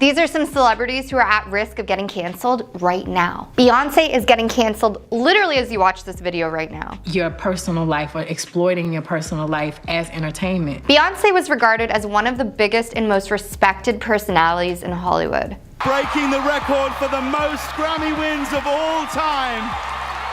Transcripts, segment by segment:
These are some celebrities who are at risk of getting canceled right now. Beyonce is getting canceled literally as you watch this video right now. Your personal life or exploiting your personal life as entertainment. Beyonce was regarded as one of the biggest and most respected personalities in Hollywood. Breaking the record for the most Grammy wins of all time.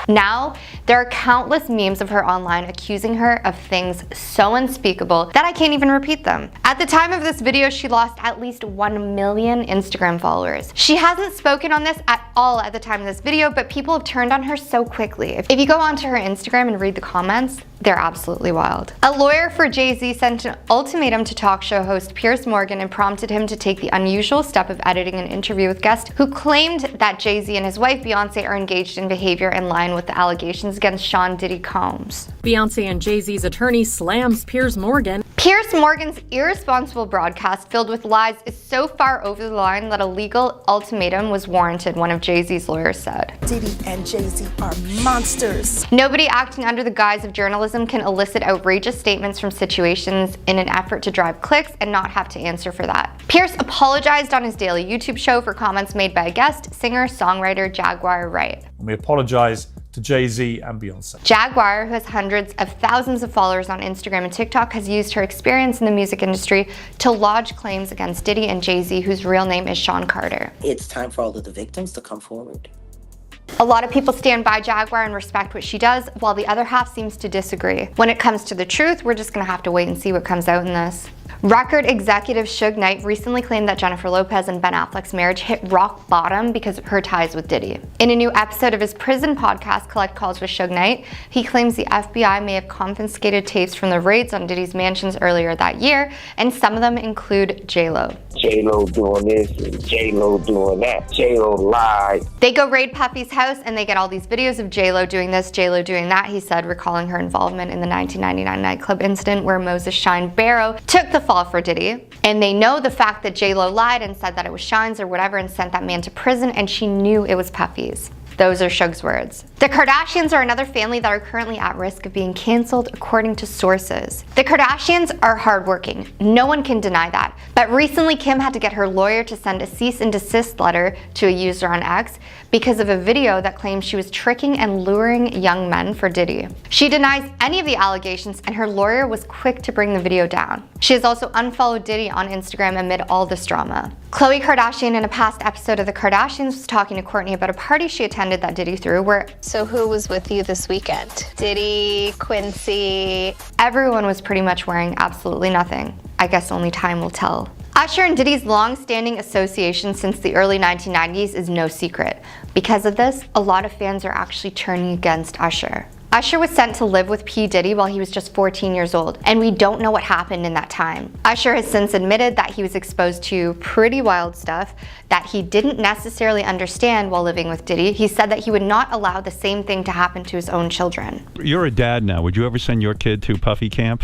Now, there are countless memes of her online accusing her of things so unspeakable that I can't even repeat them. At the time of this video, she lost at least 1 million Instagram followers. She hasn't spoken on this at all at the time of this video, but people have turned on her so quickly. If you go onto her Instagram and read the comments, they're absolutely wild. A lawyer for Jay-Z sent an ultimatum to talk show host Piers Morgan and prompted him to take the unusual step of editing an interview with guests who claimed that Jay-Z and his wife Beyonce are engaged in behavior in line with the allegations against Sean Diddy Combs. Beyonce and Jay-Z's attorney slams Piers Morgan. Piers Morgan's irresponsible broadcast filled with lies is so far over the line that a legal ultimatum was warranted, one of Jay-Z's lawyers said. Diddy and Jay-Z are monsters. Nobody acting under the guise of journalism can elicit outrageous statements from situations in an effort to drive clicks and not have to answer for that. Piers apologized on his daily YouTube show for comments made by a guest, singer-songwriter Jaguar Wright. We apologize to Jay-Z and Beyonce. Jaguar, who has hundreds of thousands of followers on Instagram and TikTok, has used her experience in the music industry to lodge claims against Diddy and Jay-Z, whose real name is Sean Carter. It's time for all of the victims to come forward. A lot of people stand by Jaguar and respect what she does, while the other half seems to disagree. When it comes to the truth, we're just gonna have to wait and see what comes out in this. Record executive Suge Knight recently claimed that Jennifer Lopez and Ben Affleck's marriage hit rock bottom because of her ties with Diddy. In a new episode of his prison podcast, Collect Calls with Suge Knight, he claims the FBI may have confiscated tapes from the raids on Diddy's mansions earlier that year, and some of them include JLo. JLo doing this and JLo doing that. JLo lied. They go raid Puffy's house and they get all these videos of JLo doing this, JLo doing that, he said, recalling her involvement in the 1999 nightclub incident where Moses Shine Barrow took the fall for Diddy. And they know the fact that JLo lied and said that it was Shine's or whatever and sent that man to prison, and she knew it was Puffy's. Those are Suge's words. The Kardashians are another family that are currently at risk of being canceled, according to sources. The Kardashians are hardworking. No one can deny that. But recently, Kim had to get her lawyer to send a cease and desist letter to a user on X because of a video that claims she was tricking and luring young men for Diddy. She denies any of the allegations, and her lawyer was quick to bring the video down. She has also unfollowed Diddy on Instagram amid all this drama. Khloe Kardashian, in a past episode of The Kardashians, was talking to Kourtney about a party she attended that Diddy threw where... So who was with you this weekend? Diddy, Quincy... Everyone was pretty much wearing absolutely nothing. I guess only time will tell. Usher and Diddy's long-standing association since the early 1990s is no secret. Because of this, a lot of fans are actually turning against Usher. Usher was sent to live with P. Diddy while he was just 14 years old, and we don't know what happened in that time. Usher has since admitted that he was exposed to pretty wild stuff that he didn't necessarily understand while living with Diddy. He said that he would not allow the same thing to happen to his own children. You're a dad now. Would you ever send your kid to Puffy camp?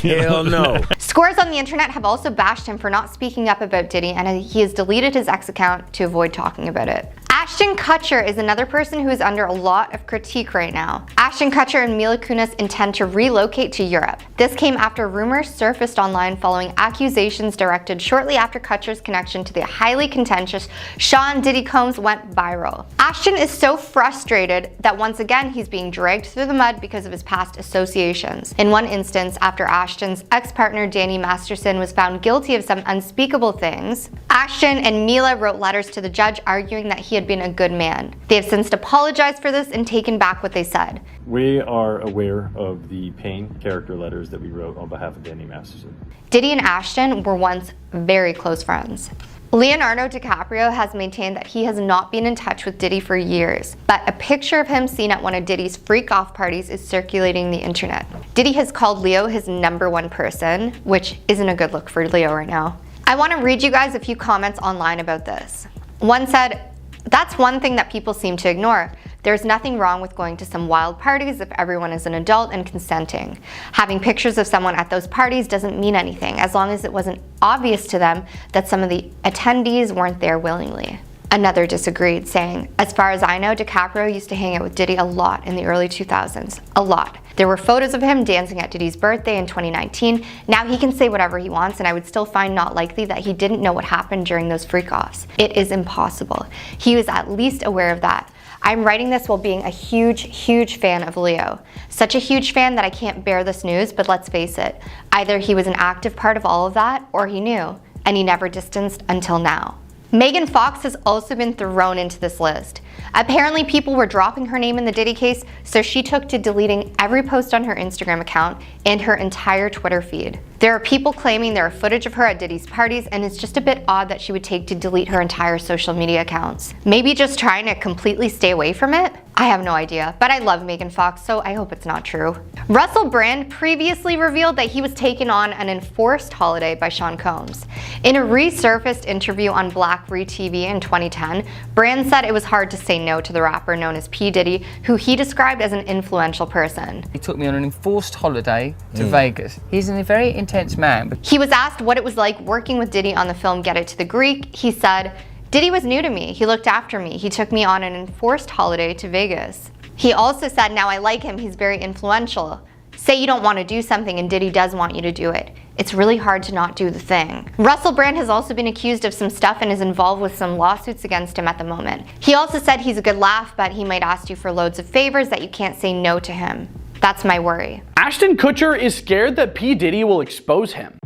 Hell no. Scores on the internet have also bashed him for not speaking up about Diddy, and he has deleted his X account to avoid talking about it. Ashton Kutcher is another person who is under a lot of critique right now. Ashton Kutcher and Mila Kunis intend to relocate to Europe. This came after rumors surfaced online following accusations directed shortly after Kutcher's connection to the highly contentious Sean Diddy Combs went viral. Ashton is so frustrated that once again he's being dragged through the mud because of his past associations. In one instance, after Ashton's ex-partner Danny Masterson was found guilty of some unspeakable things, Ashton and Mila wrote letters to the judge arguing that he had been a good man. They have since apologized for this and taken back what they said. We are aware of the pain character letters that we wrote on behalf of Danny Masterson. Diddy and Ashton were once very close friends. Leonardo DiCaprio has maintained that he has not been in touch with Diddy for years, but a picture of him seen at one of Diddy's freak-off parties is circulating the internet. Diddy has called Leo his #1 person, which isn't a good look for Leo right now. I want to read you guys a few comments online about this. One said, "That's one thing that people seem to ignore. There's nothing wrong with going to some wild parties if everyone is an adult and consenting. Having pictures of someone at those parties doesn't mean anything, as long as it wasn't obvious to them that some of the attendees weren't there willingly." Another disagreed, saying, "As far as I know, DiCaprio used to hang out with Diddy a lot in the early 2000s. A lot. There were photos of him dancing at Diddy's birthday in 2019. Now he can say whatever he wants, and I would still find not likely that he didn't know what happened during those freak-offs. It is impossible. He was at least aware of that. I'm writing this while being a huge fan of Leo. Such a huge fan that I can't bear this news, but let's face it, either he was an active part of all of that, or he knew, and he never distanced until now. Megan Fox has also been thrown into this list. Apparently people were dropping her name in the Diddy case, so she took to deleting every post on her Instagram account and her entire Twitter feed. There are people claiming there are footage of her at Diddy's parties, and it's just a bit odd that she would take to delete her entire social media accounts. Maybe just trying to completely stay away from it? I have no idea, but I love Megan Fox, so I hope it's not true. Russell Brand previously revealed that he was taken on an enforced holiday by Sean Combs. In a resurfaced interview on Black TV in 2010, Brand said it was hard to say no to the rapper known as P. Diddy, who he described as an influential person. He took me on an enforced holiday to Vegas. He's a very intense man. He was asked what it was like working with Diddy on the film Get It to the Greek. He said, "Diddy was new to me. He looked after me. He took me on an enforced holiday to Vegas." He also said, "Now I like him. He's very influential. Say you don't want to do something and Diddy does want you to do it. It's really hard to not do the thing." Russell Brand has also been accused of some stuff and is involved with some lawsuits against him at the moment. He also said he's a good laugh, but he might ask you for loads of favors that you can't say no to him. That's my worry. Ashton Kutcher is scared that P. Diddy will expose him.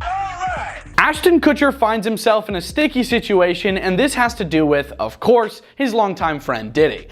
Ashton Kutcher finds himself in a sticky situation, and this has to do with, of course, his longtime friend Diddy.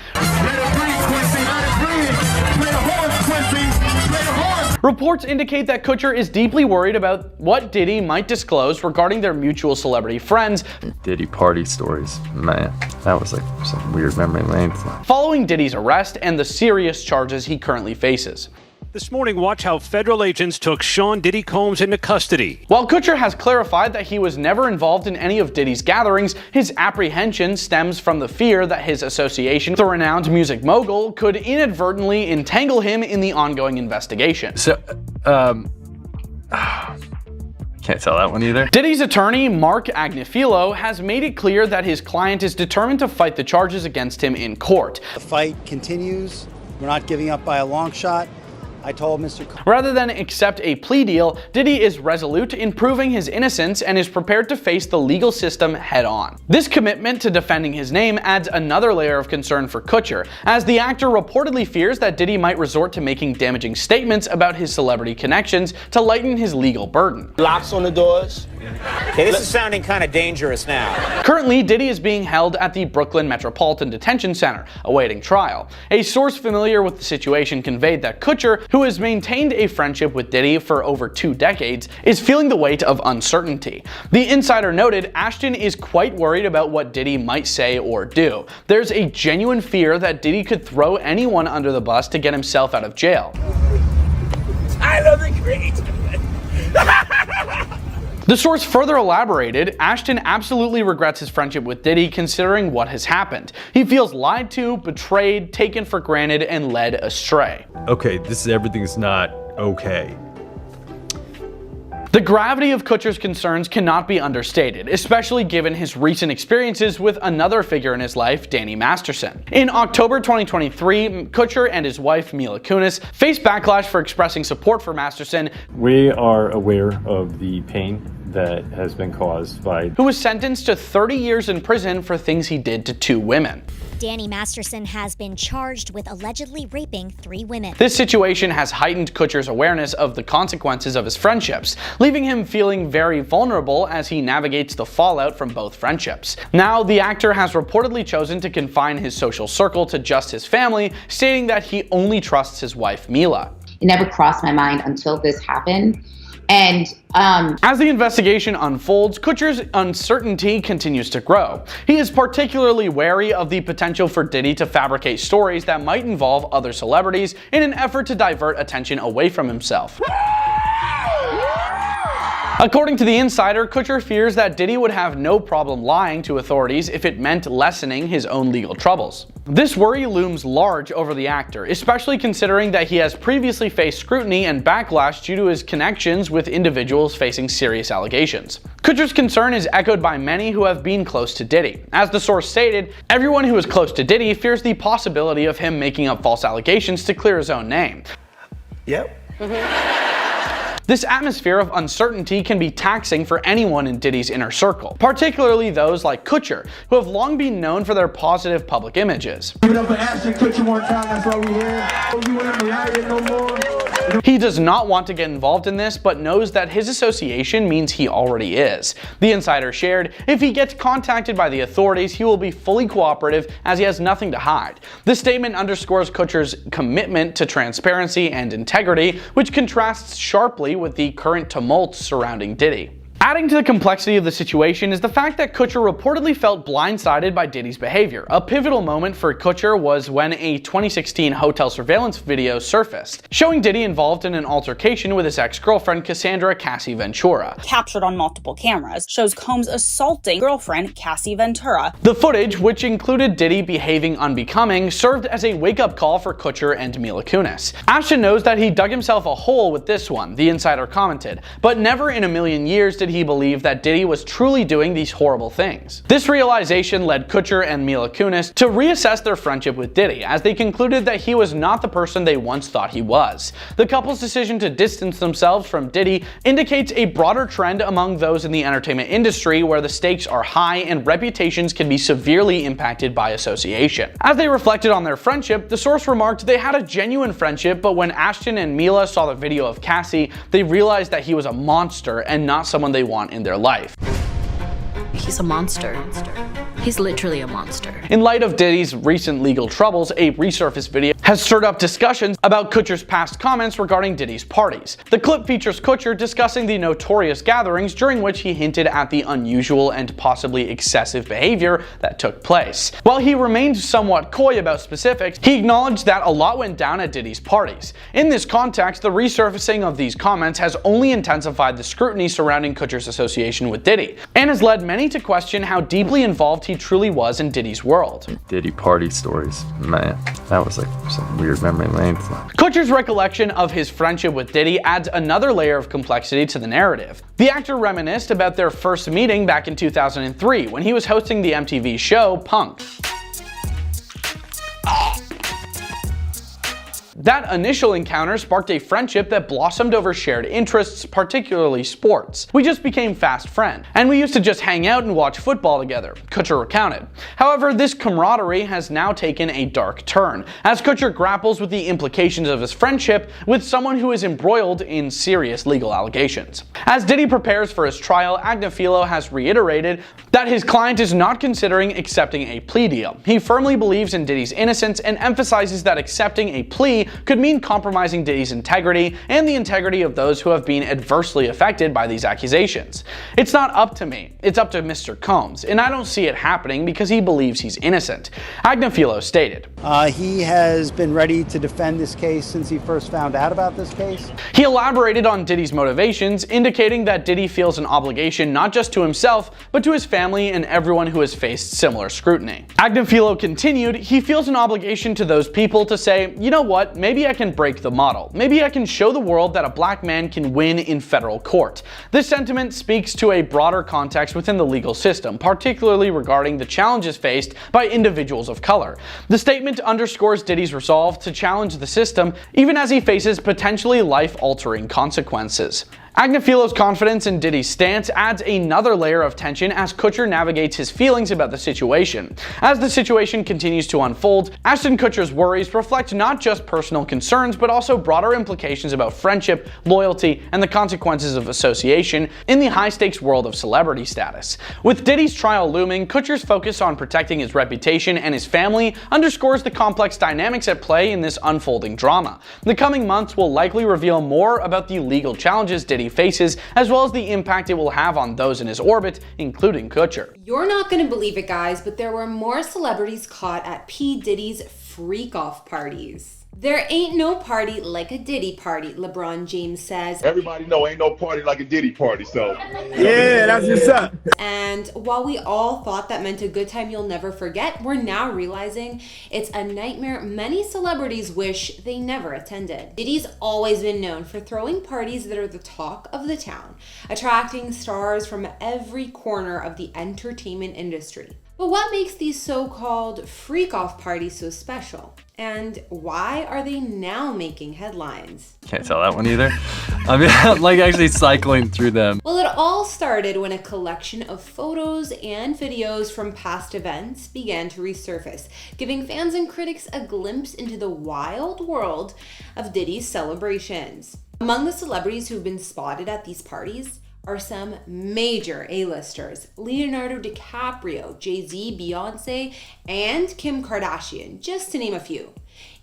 Reports indicate that Kutcher is deeply worried about what Diddy might disclose regarding their mutual celebrity friends. Diddy party stories, man, that was like some weird memory lane. Following Diddy's arrest and the serious charges he currently faces. This morning, watch how federal agents took Sean Diddy Combs into custody. While Kutcher has clarified that he was never involved in any of Diddy's gatherings, his apprehension stems from the fear that his association with the renowned music mogul could inadvertently entangle him in the ongoing investigation. So, can't tell that one either. Diddy's attorney, Mark Agnifilo, has made it clear that his client is determined to fight the charges against him in court. The fight continues. We're not giving up by a long shot. I told Mr. Rather than accept a plea deal, Diddy is resolute in proving his innocence and is prepared to face the legal system head on. This commitment to defending his name adds another layer of concern for Kutcher, as the actor reportedly fears that Diddy might resort to making damaging statements about his celebrity connections to lighten his legal burden. Locks on the doors. Okay, this is sounding kind of dangerous now. Currently, Diddy is being held at the Brooklyn Metropolitan Detention Center, awaiting trial. A source familiar with the situation conveyed that Kutcher, who has maintained a friendship with Diddy for over 2 decades, is feeling the weight of uncertainty. The insider noted Ashton is quite worried about what Diddy might say or do. There's a genuine fear that Diddy could throw anyone under the bus to get himself out of jail. I love the great. The source further elaborated, Ashton absolutely regrets his friendship with Diddy considering what has happened. He feels lied to, betrayed, taken for granted, and led astray. Okay, everything's not okay. The gravity of Kutcher's concerns cannot be understated, especially given his recent experiences with another figure in his life, Danny Masterson. In October 2023, Kutcher and his wife, Mila Kunis, faced backlash for expressing support for Masterson. We are aware of the pain that has been caused by... who was sentenced to 30 years in prison for things he did to 2 women. Danny Masterson has been charged with allegedly raping 3 women. This situation has heightened Kutcher's awareness of the consequences of his friendships, leaving him feeling very vulnerable as he navigates the fallout from both friendships. Now, the actor has reportedly chosen to confine his social circle to just his family, stating that he only trusts his wife, Mila. It never crossed my mind until this happened. And as the investigation unfolds, Kutcher's uncertainty continues to grow. He is particularly wary of the potential for Diddy to fabricate stories that might involve other celebrities in an effort to divert attention away from himself. According to the insider, Kutcher fears that Diddy would have no problem lying to authorities if it meant lessening his own legal troubles. This worry looms large over the actor, especially considering that he has previously faced scrutiny and backlash due to his connections with individuals facing serious allegations. Kutcher's concern is echoed by many who have been close to Diddy. As the source stated, everyone who is close to Diddy fears the possibility of him making up false allegations to clear his own name. Yep. This atmosphere of uncertainty can be taxing for anyone in Diddy's inner circle, particularly those like Kutcher, who have long been known for their positive public images. Give it up for Ashton Kutcher one time, that's why we here. You ain't Mariah no more. He does not want to get involved in this, but knows that his association means he already is. The insider shared, if he gets contacted by the authorities, he will be fully cooperative as he has nothing to hide. This statement underscores Kutcher's commitment to transparency and integrity, which contrasts sharply with the current tumult surrounding Diddy. Adding to the complexity of the situation is the fact that Kutcher reportedly felt blindsided by Diddy's behavior. A pivotal moment for Kutcher was when a 2016 hotel surveillance video surfaced, showing Diddy involved in an altercation with his ex-girlfriend Cassandra Cassie Ventura. Captured on multiple cameras, shows Combs assaulting girlfriend Cassie Ventura. The footage, which included Diddy behaving unbecoming, served as a wake-up call for Kutcher and Mila Kunis. Ashton knows that he dug himself a hole with this one, the insider commented, but never in a million years did he believe that Diddy was truly doing these horrible things. This realization led Kutcher and Mila Kunis to reassess their friendship with Diddy, as they concluded that he was not the person they once thought he was. The couple's decision to distance themselves from Diddy indicates a broader trend among those in the entertainment industry where the stakes are high and reputations can be severely impacted by association. As they reflected on their friendship, the source remarked they had a genuine friendship, but when Ashton and Mila saw the video of Cassie, they realized that he was a monster and not someone they want in their life. He's a monster. He's literally a monster. In light of Diddy's recent legal troubles, a resurfaced video has stirred up discussions about Kutcher's past comments regarding Diddy's parties. The clip features Kutcher discussing the notorious gatherings during which he hinted at the unusual and possibly excessive behavior that took place. While he remained somewhat coy about specifics, he acknowledged that a lot went down at Diddy's parties. In this context, the resurfacing of these comments has only intensified the scrutiny surrounding Kutcher's association with Diddy, and has led many to question how deeply involved he truly was in Diddy's world. Diddy party stories, man, that was like some weird memory lane. Kutcher's recollection of his friendship with Diddy adds another layer of complexity to the narrative. The actor reminisced about their first meeting back in 2003 when he was hosting the MTV show Punk. That initial encounter sparked a friendship that blossomed over shared interests, particularly sports. We just became fast friends, and we used to just hang out and watch football together, Kutcher recounted. However, this camaraderie has now taken a dark turn, as Kutcher grapples with the implications of his friendship with someone who is embroiled in serious legal allegations. As Diddy prepares for his trial, Agnifilo has reiterated that his client is not considering accepting a plea deal. He firmly believes in Diddy's innocence and emphasizes that accepting a plea could mean compromising Diddy's integrity and the integrity of those who have been adversely affected by these accusations. It's not up to me, it's up to Mr. Combs, and I don't see it happening because he believes he's innocent, Agnifilo stated. He has been ready to defend this case since he first found out about this case. He elaborated on Diddy's motivations, indicating that Diddy feels an obligation not just to himself, but to his family and everyone who has faced similar scrutiny. Agnifilo continued, he feels an obligation to those people to say, you know what, maybe I can break the model. Maybe I can show the world that a black man can win in federal court. This sentiment speaks to a broader context within the legal system, particularly regarding the challenges faced by individuals of color. The statement underscores Diddy's resolve to challenge the system, even as he faces potentially life-altering consequences. Agnifilo's confidence in Diddy's stance adds another layer of tension as Kutcher navigates his feelings about the situation. As the situation continues to unfold, Ashton Kutcher's worries reflect not just personal concerns, but also broader implications about friendship, loyalty, and the consequences of association in the high-stakes world of celebrity status. With Diddy's trial looming, Kutcher's focus on protecting his reputation and his family underscores the complex dynamics at play in this unfolding drama. The coming months will likely reveal more about the legal challenges Diddy faces, as well as the impact it will have on those in his orbit, including Kutcher. You're not gonna believe it, guys, but there were more celebrities caught at P. Diddy's freak-off parties. There ain't no party like a Diddy party, LeBron James says. Everybody know ain't no party like a Diddy party, so. Yeah, that's what's up. And while we all thought that meant a good time you'll never forget, we're now realizing it's a nightmare many celebrities wish they never attended. Diddy's always been known for throwing parties that are the talk of the town, attracting stars from every corner of the entertainment industry. But what makes these so-called freak-off parties so special? And why are they now making headlines? Can't tell that one either. I mean, I'm like actually cycling through them. Well, it all started when a collection of photos and videos from past events began to resurface, giving fans and critics a glimpse into the wild world of Diddy's celebrations. Among the celebrities who've been spotted at these parties are some major A-listers: Leonardo DiCaprio, Jay-Z, Beyonce, and Kim Kardashian, just to name a few.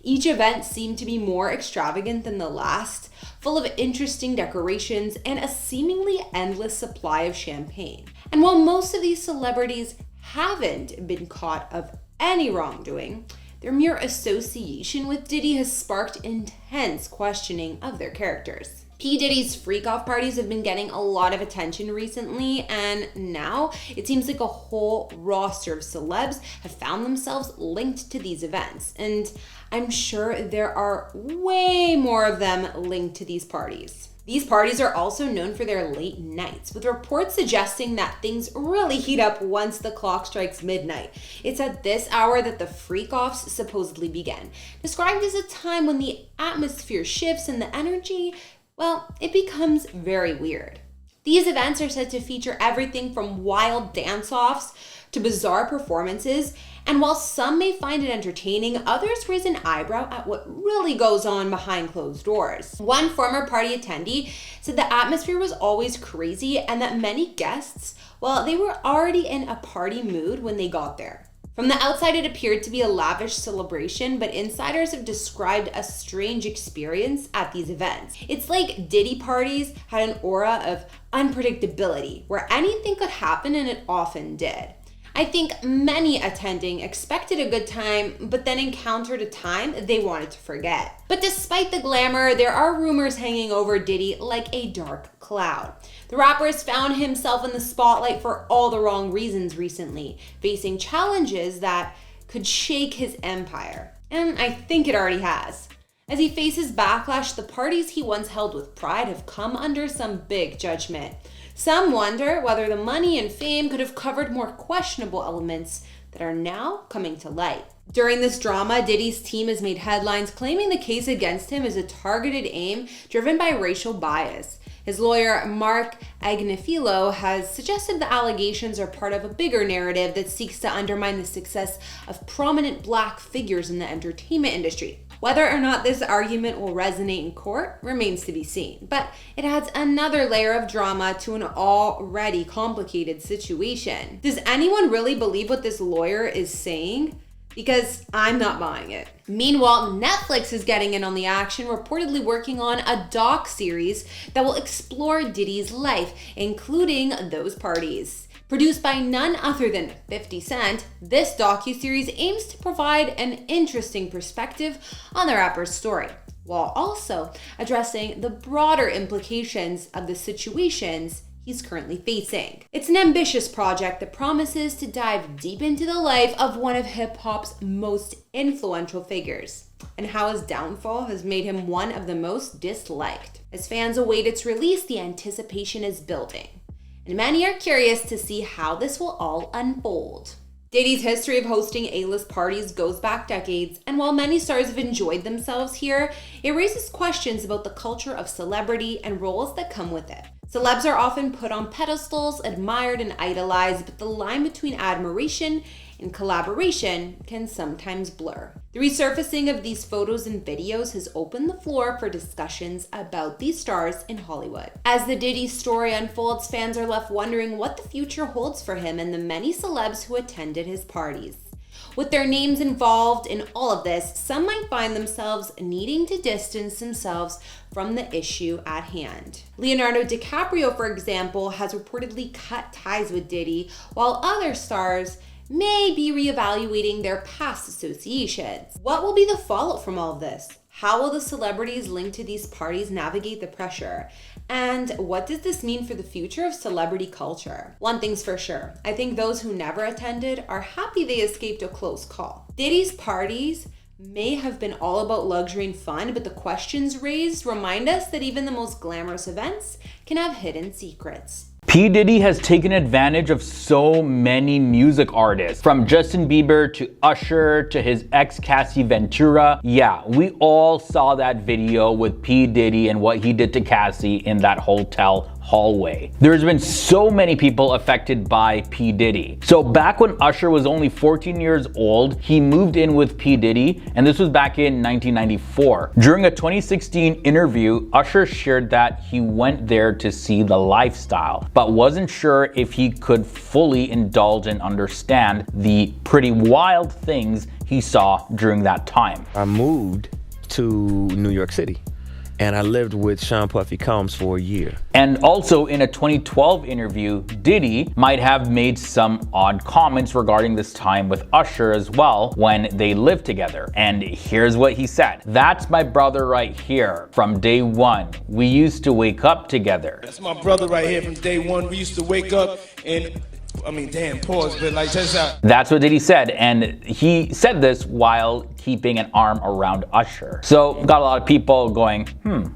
Each event seemed to be more extravagant than the last, full of interesting decorations and a seemingly endless supply of champagne. And while most of these celebrities haven't been caught of any wrongdoing, their mere association with Diddy has sparked intense questioning of their characters. P. Diddy's freak-off parties have been getting a lot of attention recently, and now it seems like a whole roster of celebs have found themselves linked to these events. And I'm sure there are way more of them linked to these parties. These parties are also known for their late nights, with reports suggesting that things really heat up once the clock strikes midnight. It's at this hour that the freak-offs supposedly begin, described as a time when the atmosphere shifts and the energy, well, it becomes very weird. These events are said to feature everything from wild dance-offs to bizarre performances, and while some may find it entertaining, others raise an eyebrow at what really goes on behind closed doors. One former party attendee said the atmosphere was always crazy and that many guests, well, they were already in a party mood when they got there. From the outside, it appeared to be a lavish celebration, but insiders have described a strange experience at these events. It's like Diddy parties had an aura of unpredictability, where anything could happen, and it often did. I think many attending expected a good time, but then encountered a time they wanted to forget. But despite the glamour, there are rumors hanging over Diddy like a dark cloud. The rapper has found himself in the spotlight for all the wrong reasons recently, facing challenges that could shake his empire. And I think it already has. As he faces backlash, the parties he once held with pride have come under some big judgment. Some wonder whether the money and fame could have covered more questionable elements that are now coming to light. During this drama, Diddy's team has made headlines claiming the case against him is a targeted aim driven by racial bias. His lawyer, Mark Agnifilo, has suggested the allegations are part of a bigger narrative that seeks to undermine the success of prominent Black figures in the entertainment industry. Whether or not this argument will resonate in court remains to be seen, but it adds another layer of drama to an already complicated situation. Does anyone really believe what this lawyer is saying? Because I'm not buying it. Meanwhile, Netflix is getting in on the action, reportedly working on a doc-series that will explore Diddy's life, including those parties. Produced by none other than 50 Cent, this docuseries aims to provide an interesting perspective on the rapper's story, while also addressing the broader implications of the situations he's currently facing. It's an ambitious project that promises to dive deep into the life of one of hip-hop's most influential figures, and how his downfall has made him one of the most disliked. As fans await its release, the anticipation is building, and many are curious to see how this will all unfold. Diddy's history of hosting A-list parties goes back decades, and while many stars have enjoyed themselves here, it raises questions about the culture of celebrity and roles that come with it. Celebs are often put on pedestals, admired and idolized, but the line between admiration and collaboration can sometimes blur. The resurfacing of these photos and videos has opened the floor for discussions about these stars in Hollywood. As the Diddy story unfolds, fans are left wondering what the future holds for him and the many celebs who attended his parties. With their names involved in all of this, some might find themselves needing to distance themselves from the issue at hand. Leonardo DiCaprio, for example, has reportedly cut ties with Diddy, while other stars may be reevaluating their past associations. What will be the fallout from all of this? How will the celebrities linked to these parties navigate the pressure? And what does this mean for the future of celebrity culture? One thing's for sure, I think those who never attended are happy they escaped a close call. Diddy's parties may have been all about luxury and fun, but the questions raised remind us that even the most glamorous events can have hidden secrets. P. Diddy has taken advantage of so many music artists, from Justin Bieber to Usher to his ex Cassie Ventura. Yeah, we all saw that video with P. Diddy and what he did to Cassie in that hotel hallway. There's been so many people affected by P. Diddy. So back when Usher was only 14 years old, he moved in with P. Diddy, and this was back in 1994. During a 2016 interview, Usher shared that he went there to see the lifestyle, but wasn't sure if he could fully indulge and understand the pretty wild things he saw during that time. I moved to New York City, and I lived with Sean Puffy Combs for a year. And also in a 2012 interview, Diddy might have made some odd comments regarding this time with Usher as well when they lived together. And here's what he said. "That's my brother right here from day one. We used to wake up together." That's my brother right here from day one. We used to wake up and, I mean, damn, pause, but like, check this out. That's what Diddy said, and he said this while keeping an arm around Usher. So got a lot of people going,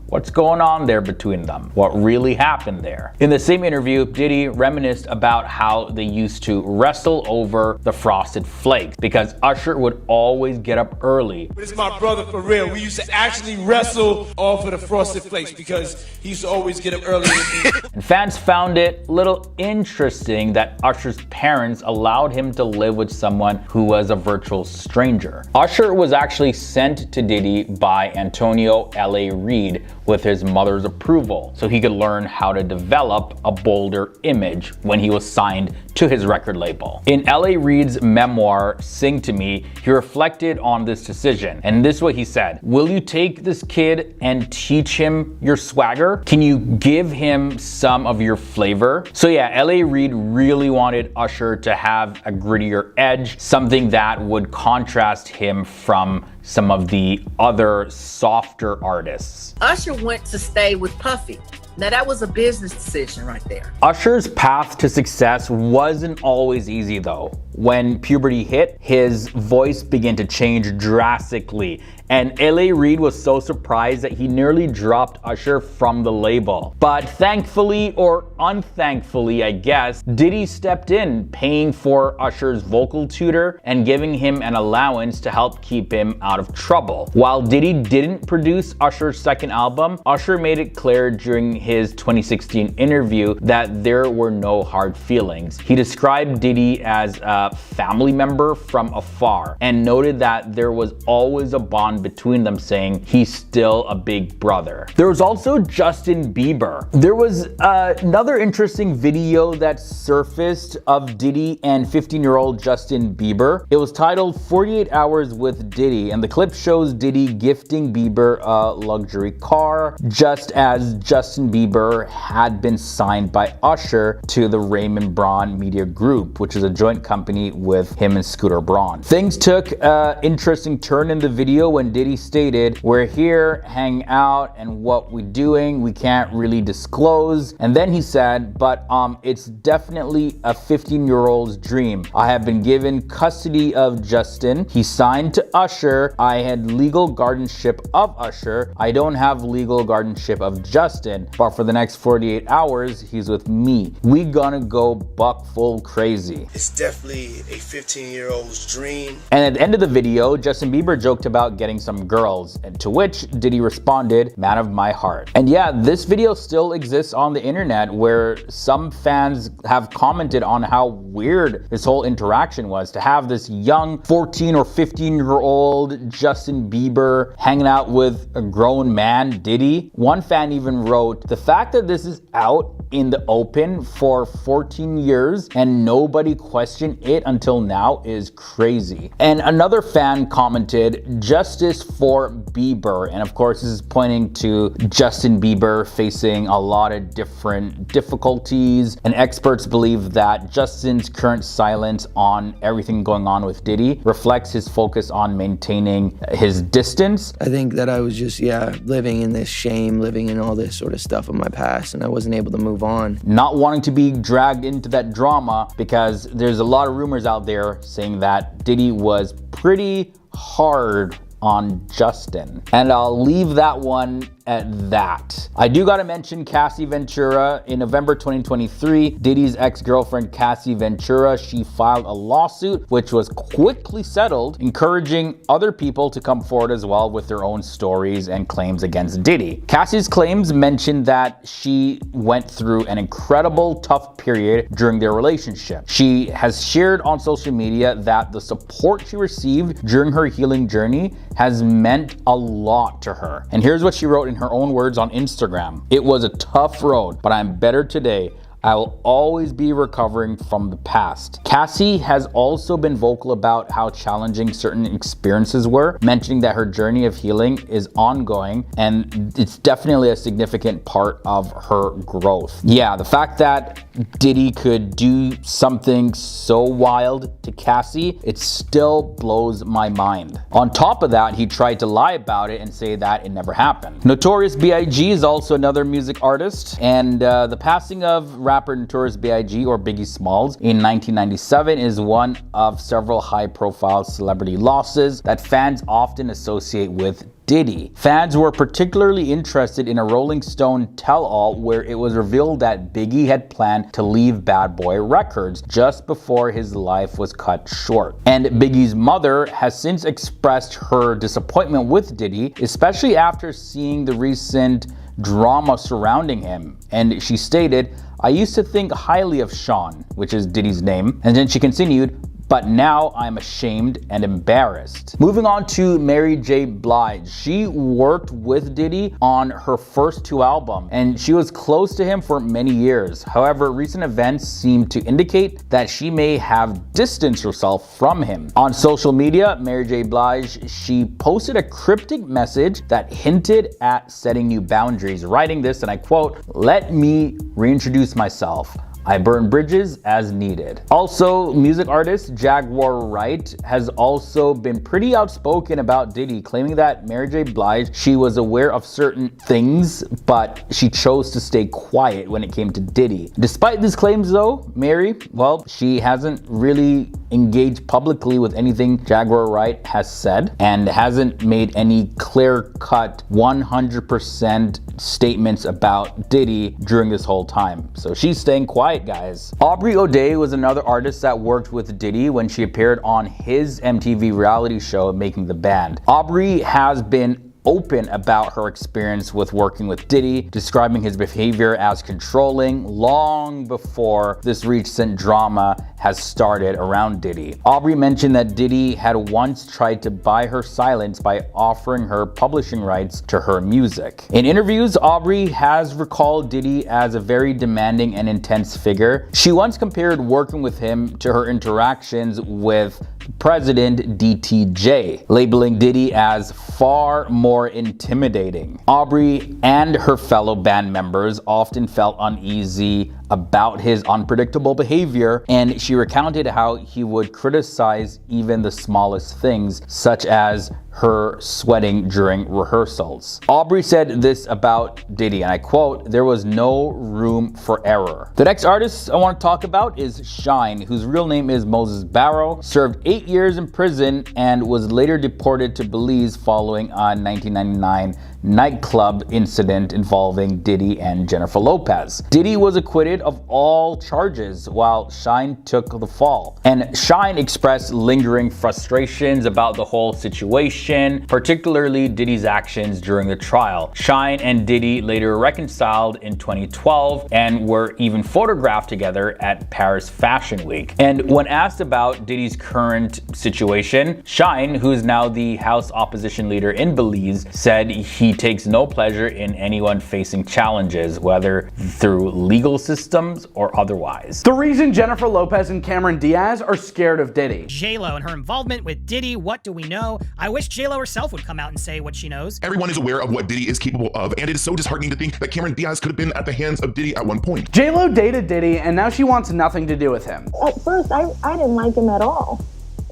what's going on there between them? What really happened there? In the same interview, Diddy reminisced about how they used to wrestle over the Frosted Flakes because Usher would always get up early. But it's my brother for real. We used to actually wrestle off of the Frosted Flakes because he used to always get up early with me. And fans found it a little interesting that Usher's parents allowed him to live with someone who was a virtual stranger. Usher was actually sent to Diddy by Antonio L.A. Reid with his mother's approval, so he could learn how to develop a bolder image when he was signed to his record label. In L.A. Reid's memoir, Sing to Me, he reflected on this decision, and this is what he said. "Will you take this kid and teach him your swagger? Can you give him some of your flavor?" So yeah, L.A. Reid really wanted Usher to have a grittier edge, something that would contrast him from some of the other softer artists. Usher went to stay with Puffy. Now that was a business decision right there. Usher's path to success wasn't always easy though. When puberty hit, his voice began to change drastically, and L.A. Reid was so surprised that he nearly dropped Usher from the label. But thankfully, or unthankfully I guess, Diddy stepped in, paying for Usher's vocal tutor and giving him an allowance to help keep him out of trouble. While Diddy didn't produce Usher's second album, Usher made it clear during his 2016 interview that there were no hard feelings. He described Diddy as a family member from afar and noted that there was always a bond between them, saying he's still a big brother. There was also Justin Bieber. There was another interesting video that surfaced of Diddy and 15-year-old Justin Bieber. It was titled 48 Hours with Diddy, and the clip shows Diddy gifting Bieber a luxury car, just as Justin Bieber had been signed by Usher to the Raymond Braun Media Group, which is a joint company with him and Scooter Braun. Things took an interesting turn in the video when Diddy stated, "We're here, hang out, and what we doing, we can't really disclose." And then he said, but it's definitely a 15-year-old's dream. I have been given custody of Justin. He signed to Usher. I had legal guardianship of Usher. I don't have legal guardianship of Justin, but for the next 48 hours, he's with me. We gonna go buck full crazy. It's definitely a 15-year-old's dream. And at the end of the video, Justin Bieber joked about getting some girls, and to which Diddy responded, "Man of my heart." And yeah, this video still exists on the internet, where some fans have commented on how weird this whole interaction was, to have this young 14 or 15-year-old Justin Bieber hanging out with a grown man, Diddy. One fan even wrote, "The fact that this is out in the open for 14 years and nobody questioned it until now is crazy." And another fan commented, "Justice for Bieber." And of course, this is pointing to Justin Bieber facing a lot of different difficulties, and experts believe that Justin's current silence on everything going on with Diddy reflects his focus on maintaining his distance. I think that I was just, living in this shame, living in all this sort of stuff of my past, and I wasn't able to move on. Not wanting to be dragged into that drama, because there's a lot of rumors out there saying that Diddy was pretty hard on Justin. And I'll leave that one at that. I do gotta mention Cassie Ventura. In November 2023, Diddy's ex-girlfriend Cassie Ventura, she filed a lawsuit which was quickly settled, encouraging other people to come forward as well with their own stories and claims against Diddy. Cassie's claims mentioned that she went through an incredible tough period during their relationship. She has shared on social media that the support she received during her healing journey has meant a lot to her. And here's what she wrote in her own words on Instagram. "It was a tough road, but I'm better today. I will always be recovering from the past." Cassie has also been vocal about how challenging certain experiences were, mentioning that her journey of healing is ongoing and it's definitely a significant part of her growth. Yeah, the fact that Diddy could do something so wild to Cassie, it still blows my mind. On top of that, he tried to lie about it and say that it never happened. Notorious B.I.G. is also another music artist, and the passing of rapper Notorious B.I.G. or Biggie Smalls in 1997 is one of several high-profile celebrity losses that fans often associate with Diddy. Fans were particularly interested in a Rolling Stone tell-all where it was revealed that Biggie had planned to leave Bad Boy Records just before his life was cut short. And Biggie's mother has since expressed her disappointment with Diddy, especially after seeing the recent drama surrounding him. And she stated, "I used to think highly of Sean," which is Diddy's name, and then she continued, "but now I'm ashamed and embarrassed." Moving on to Mary J. Blige. She worked with Diddy on her first 2 albums, and she was close to him for many years. However, recent events seem to indicate that she may have distanced herself from him. On social media, Mary J. Blige, she posted a cryptic message that hinted at setting new boundaries, writing this, and I quote, "Let me reintroduce myself. I burn bridges as needed." Also, music artist Jaguar Wright has also been pretty outspoken about Diddy, claiming that Mary J. Blige, she was aware of certain things, but she chose to stay quiet when it came to Diddy. Despite these claims though, Mary, well, she hasn't really engaged publicly with anything Jaguar Wright has said and hasn't made any clear-cut 100% statements about Diddy during this whole time. So she's staying quiet, guys. Aubrey O'Day was another artist that worked with Diddy when she appeared on his MTV reality show, Making the Band. Aubrey has been open about her experience with working with Diddy, describing his behavior as controlling long before this recent drama has started around Diddy. Aubrey mentioned that Diddy had once tried to buy her silence by offering her publishing rights to her music. In interviews, Aubrey has recalled Diddy as a very demanding and intense figure. She once compared working with him to her interactions with President DTJ, labeling Diddy as far more intimidating. Aubrey and her fellow band members often felt uneasy about his unpredictable behavior, and she recounted how he would criticize even the smallest things, such as her sweating during rehearsals. Aubrey said this about Diddy, and I quote, "There was no room for error." The next artist I want to talk about is Shine, whose real name is Moses Barrow, served 8 years in prison and was later deported to Belize following a 1999 nightclub incident involving Diddy and Jennifer Lopez. Diddy was acquitted of all charges while Shine took the fall. And Shine expressed lingering frustrations about the whole situation, particularly Diddy's actions during the trial. Shine and Diddy later reconciled in 2012 and were even photographed together at Paris Fashion Week. And when asked about Diddy's current situation, Shine, who is now the House opposition leader in Belize, said he takes no pleasure in anyone facing challenges, whether through legal systems or otherwise. The reason Jennifer Lopez and Cameron Diaz are scared of Diddy. JLo and her involvement with Diddy, what do we know? I wish JLo herself would come out and say what she knows. Everyone is aware of what Diddy is capable of, and it is so disheartening to think that Cameron Diaz could have been at the hands of Diddy at one point. JLo dated Diddy, and now she wants nothing to do with him. At first, I didn't like him at all.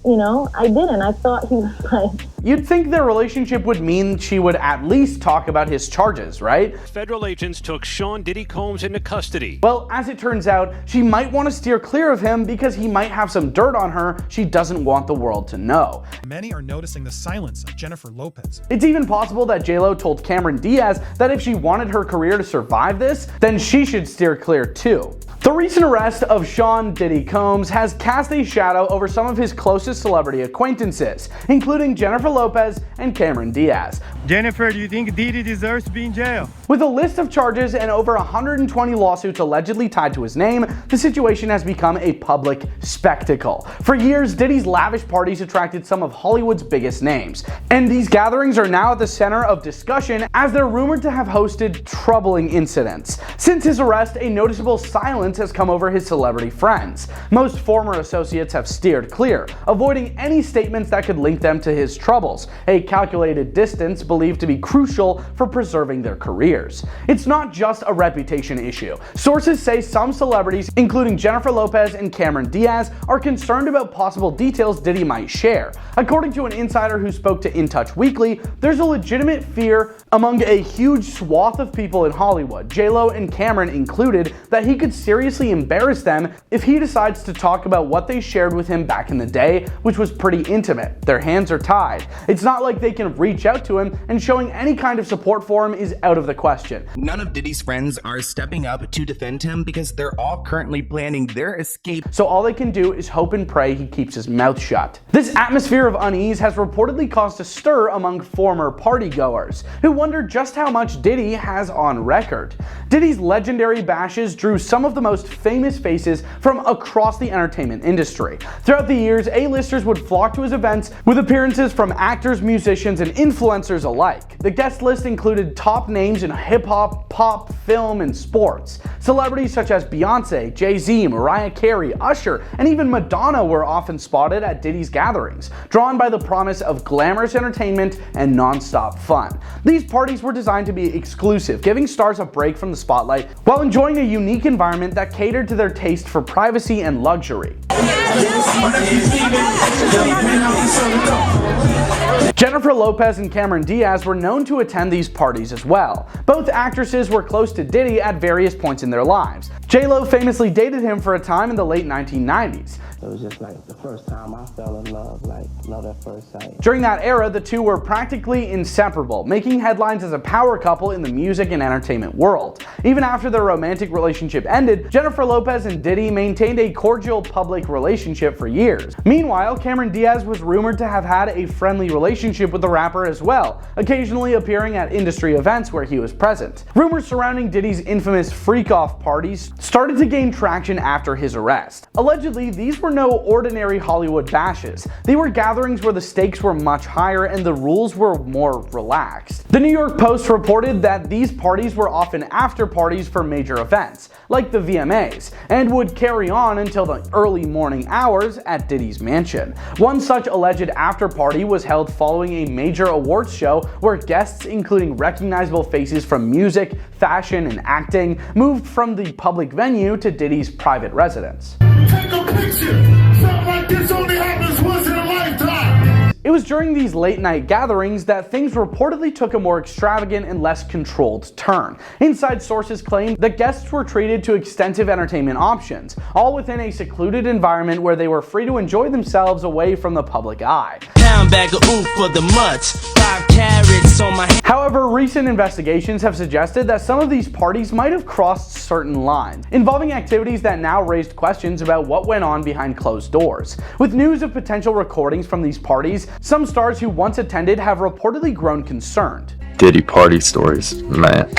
you know, I didn't. I thought he was like... You'd think their relationship would mean she would at least talk about his charges, right? Federal agents took Sean Diddy Combs into custody. Well, as it turns out, she might want to steer clear of him because he might have some dirt on her she doesn't want the world to know. Many are noticing the silence of Jennifer Lopez. It's even possible that JLo told Cameron Diaz that if she wanted her career to survive this, then she should steer clear too. The recent arrest of Sean Diddy Combs has cast a shadow over some of his closest celebrity acquaintances, including Jennifer Lopez and Cameron Diaz. Jennifer, do you think Diddy deserves to be in jail? With a list of charges and over 120 lawsuits allegedly tied to his name, the situation has become a public spectacle. For years, Diddy's lavish parties attracted some of Hollywood's biggest names, and these gatherings are now at the center of discussion as they're rumored to have hosted troubling incidents. Since his arrest, a noticeable silence has come over his celebrity friends. Most former associates have steered clear, avoiding any statements that could link them to his troubles, a calculated distance believed to be crucial for preserving their careers. It's not just a reputation issue. Sources say some celebrities, including Jennifer Lopez and Cameron Diaz, are concerned about possible details Diddy might share. According to an insider who spoke to In Touch Weekly, there's a legitimate fear among a huge swath of people in Hollywood, JLo and Cameron included, that he could seriously embarrass them if he decides to talk about what they shared with him back in the day, which was pretty intimate. Their hands are tied. It's not like they can reach out to him, and showing any kind of support for him is out of the question. None of Diddy's friends are stepping up to defend him because they're all currently planning their escape. So all they can do is hope and pray he keeps his mouth shut. This atmosphere of unease has reportedly caused a stir among former partygoers, who wonder just how much Diddy has on record. Diddy's legendary bashes drew some of the most famous faces from across the entertainment industry. Throughout the years, A-listers would flock to his events with appearances from actors, musicians, and influencers alike. The guest list included top names in hip-hop, pop, film, and sports. Celebrities such as Beyonce, Jay-Z, Mariah Carey, Usher, and even Madonna were often spotted at Diddy's gatherings, drawn by the promise of glamorous entertainment and non-stop fun. These parties were designed to be exclusive, giving stars a break from the spotlight while enjoying a unique environment that catered to their taste for privacy and luxury. Jennifer Lopez and Cameron Diaz were known to attend these parties as well. Both actresses were close to Diddy at various points in their lives. JLo famously dated him for a time in the late 1990s. It was just like the first time I fell in love, like love at first sight. During that era, the two were practically inseparable, making headlines as a power couple in the music and entertainment world. Even after their romantic relationship ended, Jennifer Lopez and Diddy maintained a cordial public relationship for years. Meanwhile, Cameron Diaz was rumored to have had a friendly relationship with the rapper as well, occasionally appearing at industry events where he was present. Rumors surrounding Diddy's infamous freak-off parties started to gain traction after his arrest. Allegedly, these were no ordinary Hollywood bashes. They were gatherings where the stakes were much higher and the rules were more relaxed. The New York Post reported that these parties were often after parties for major events, like the VMAs, and would carry on until the early morning hours at Diddy's mansion. One such alleged after party was held following a major awards show where guests, including recognizable faces from music, fashion, and acting, moved from the public venue to Diddy's private residence. Take a picture. Something like this only happens once in a lifetime. It was during these late-night gatherings that things reportedly took a more extravagant and less controlled turn. Inside sources claim that guests were treated to extensive entertainment options, all within a secluded environment where they were free to enjoy themselves away from the public eye. Bag of oof for the mutts, 5 carrots on my head. However, recent investigations have suggested that some of these parties might have crossed certain lines, involving activities that now raised questions about what went on behind closed doors. With news of potential recordings from these parties, some stars who once attended have reportedly grown concerned. Diddy party stories, man.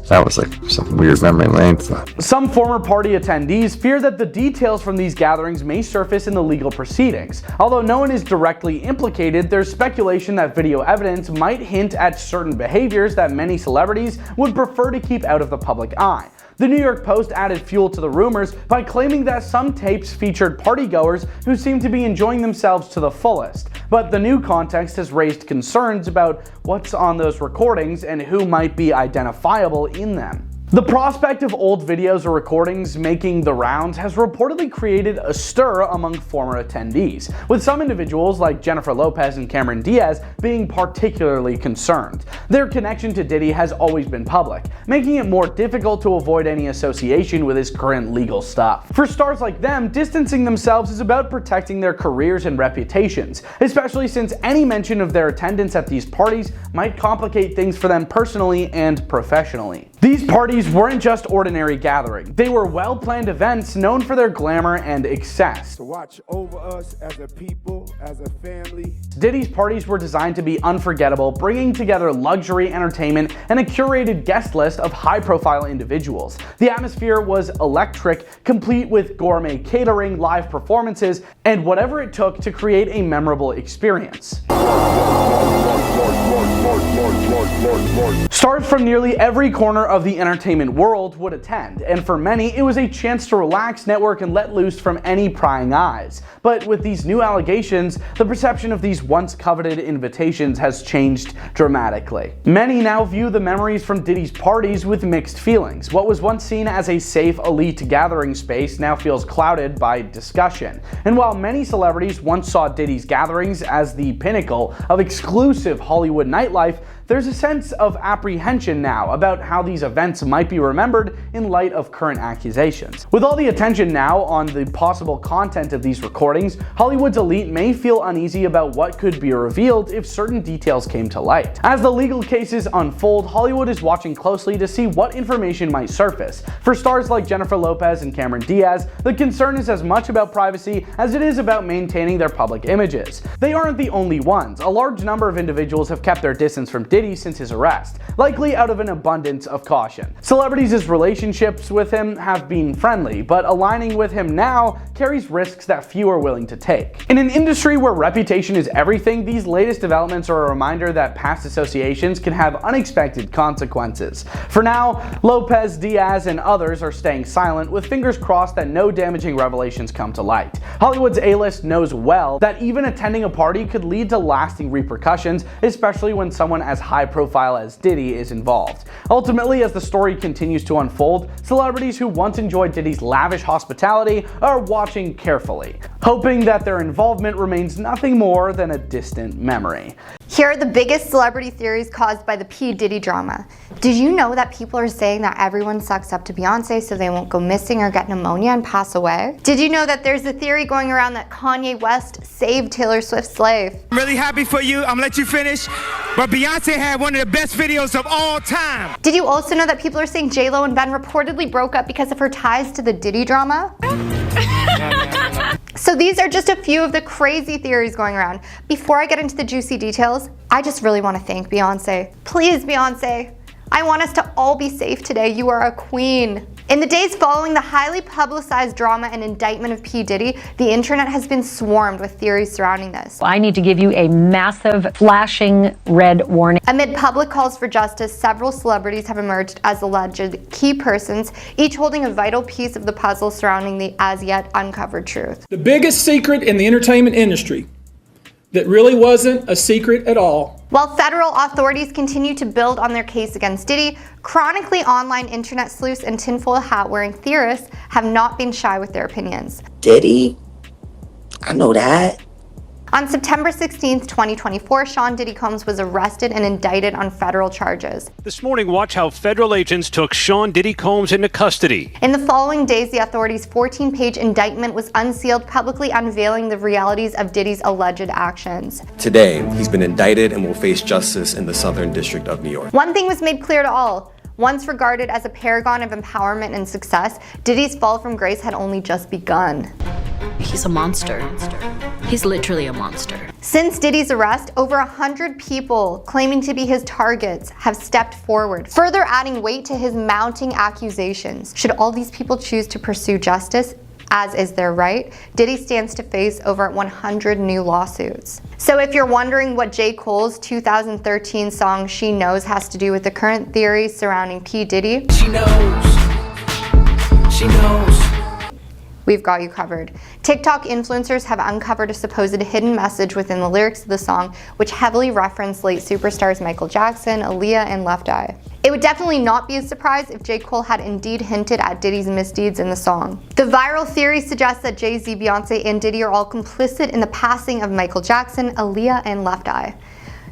That was like some weird memory lane stuff. Some former party attendees fear that the details from these gatherings may surface in the legal proceedings. Although no one is directly implicated, there's speculation that video evidence might hint at certain behaviors that many celebrities would prefer to keep out of the public eye. The New York Post added fuel to the rumors by claiming that some tapes featured partygoers who seemed to be enjoying themselves to the fullest. But the new context has raised concerns about what's on those recordings and who might be identifiable in them. The prospect of old videos or recordings making the rounds has reportedly created a stir among former attendees, with some individuals like Jennifer Lopez and Cameron Diaz being particularly concerned. Their connection to Diddy has always been public, making it more difficult to avoid any association with his current legal stuff. For stars like them, distancing themselves is about protecting their careers and reputations, especially since any mention of their attendance at these parties might complicate things for them personally and professionally. These parties weren't just ordinary gatherings. They were well-planned events known for their glamour and excess. To watch over us as a people, as a family. Diddy's parties were designed to be unforgettable, bringing together luxury entertainment and a curated guest list of high-profile individuals. The atmosphere was electric, complete with gourmet catering, live performances, and whatever it took to create a memorable experience. Stars from nearly every corner of the entertainment world would attend, and for many, it was a chance to relax, network, and let loose from any prying eyes. But with these new allegations, the perception of these once coveted invitations has changed dramatically. Many now view the memories from Diddy's parties with mixed feelings. What was once seen as a safe, elite gathering space now feels clouded by discussion. And while many celebrities once saw Diddy's gatherings as the pinnacle of exclusive Hollywood nightlife, there's a sense of apprehension now about how these events might be remembered in light of current accusations. With all the attention now on the possible content of these recordings, Hollywood's elite may feel uneasy about what could be revealed if certain details came to light. As the legal cases unfold, Hollywood is watching closely to see what information might surface. For stars like Jennifer Lopez and Cameron Diaz, the concern is as much about privacy as it is about maintaining their public images. They aren't the only ones. A large number of individuals have kept their distance from Diddy since his arrest, likely out of an abundance of caution. Celebrities' relationships with him have been friendly, but aligning with him now carries risks that few are willing to take. In an industry where reputation is everything, these latest developments are a reminder that past associations can have unexpected consequences. For now, Lopez, Diaz, and others are staying silent, with fingers crossed that no damaging revelations come to light. Hollywood's A-list knows well that even attending a party could lead to lasting repercussions, especially when someone as high profile as Diddy is involved. Ultimately, as the story continues to unfold, celebrities who once enjoyed Diddy's lavish hospitality are watching carefully, hoping that their involvement remains nothing more than a distant memory. Here are the biggest celebrity theories caused by the P. Diddy drama. Did you know that people are saying that everyone sucks up to Beyonce so they won't go missing or get pneumonia and pass away? Did you know that there's a theory going around that Kanye West saved Taylor Swift's life? I'm really happy for you. I'm gonna let you finish. But Beyonce had one of the best videos of all time. Did you also know that people are saying JLo and Ben reportedly broke up because of her ties to the Diddy drama? So these are just a few of the crazy theories going around. Before I get into the juicy details, I just really want to thank Beyonce. Please, Beyonce, I want us to all be safe today. You are a queen. In the days following the highly publicized drama and indictment of P. Diddy, the internet has been swarmed with theories surrounding this. I need to give you a massive flashing red warning. Amid public calls for justice, several celebrities have emerged as alleged key persons, each holding a vital piece of the puzzle surrounding the as yet uncovered truth. The biggest secret in the entertainment industry that really wasn't a secret at all. While federal authorities continue to build on their case against Diddy, chronically online internet sleuths and tinfoil hat wearing theorists have not been shy with their opinions. Diddy? I know that. On September 16th, 2024, Sean Diddy Combs was arrested and indicted on federal charges. This morning, watch how federal agents took Sean Diddy Combs into custody. In the following days, the authorities' 14-page indictment was unsealed, publicly unveiling the realities of Diddy's alleged actions. Today, he's been indicted and will face justice in the Southern District of New York. One thing was made clear to all. Once regarded as a paragon of empowerment and success, Diddy's fall from grace had only just begun. He's a monster. He's literally a monster. Since Diddy's arrest, over 100 people claiming to be his targets have stepped forward, further adding weight to his mounting accusations. Should all these people choose to pursue justice, as is their right, Diddy stands to face over 100 new lawsuits. So if you're wondering what J. Cole's 2013 song She Knows has to do with the current theories surrounding P. Diddy, She knows. we've got you covered. TikTok influencers have uncovered a supposed hidden message within the lyrics of the song, which heavily reference late superstars Michael Jackson, Aaliyah, and Left Eye. It would definitely not be a surprise if J. Cole had indeed hinted at Diddy's misdeeds in the song. The viral theory suggests that Jay-Z, Beyonce, and Diddy are all complicit in the passing of Michael Jackson, Aaliyah, and Left Eye.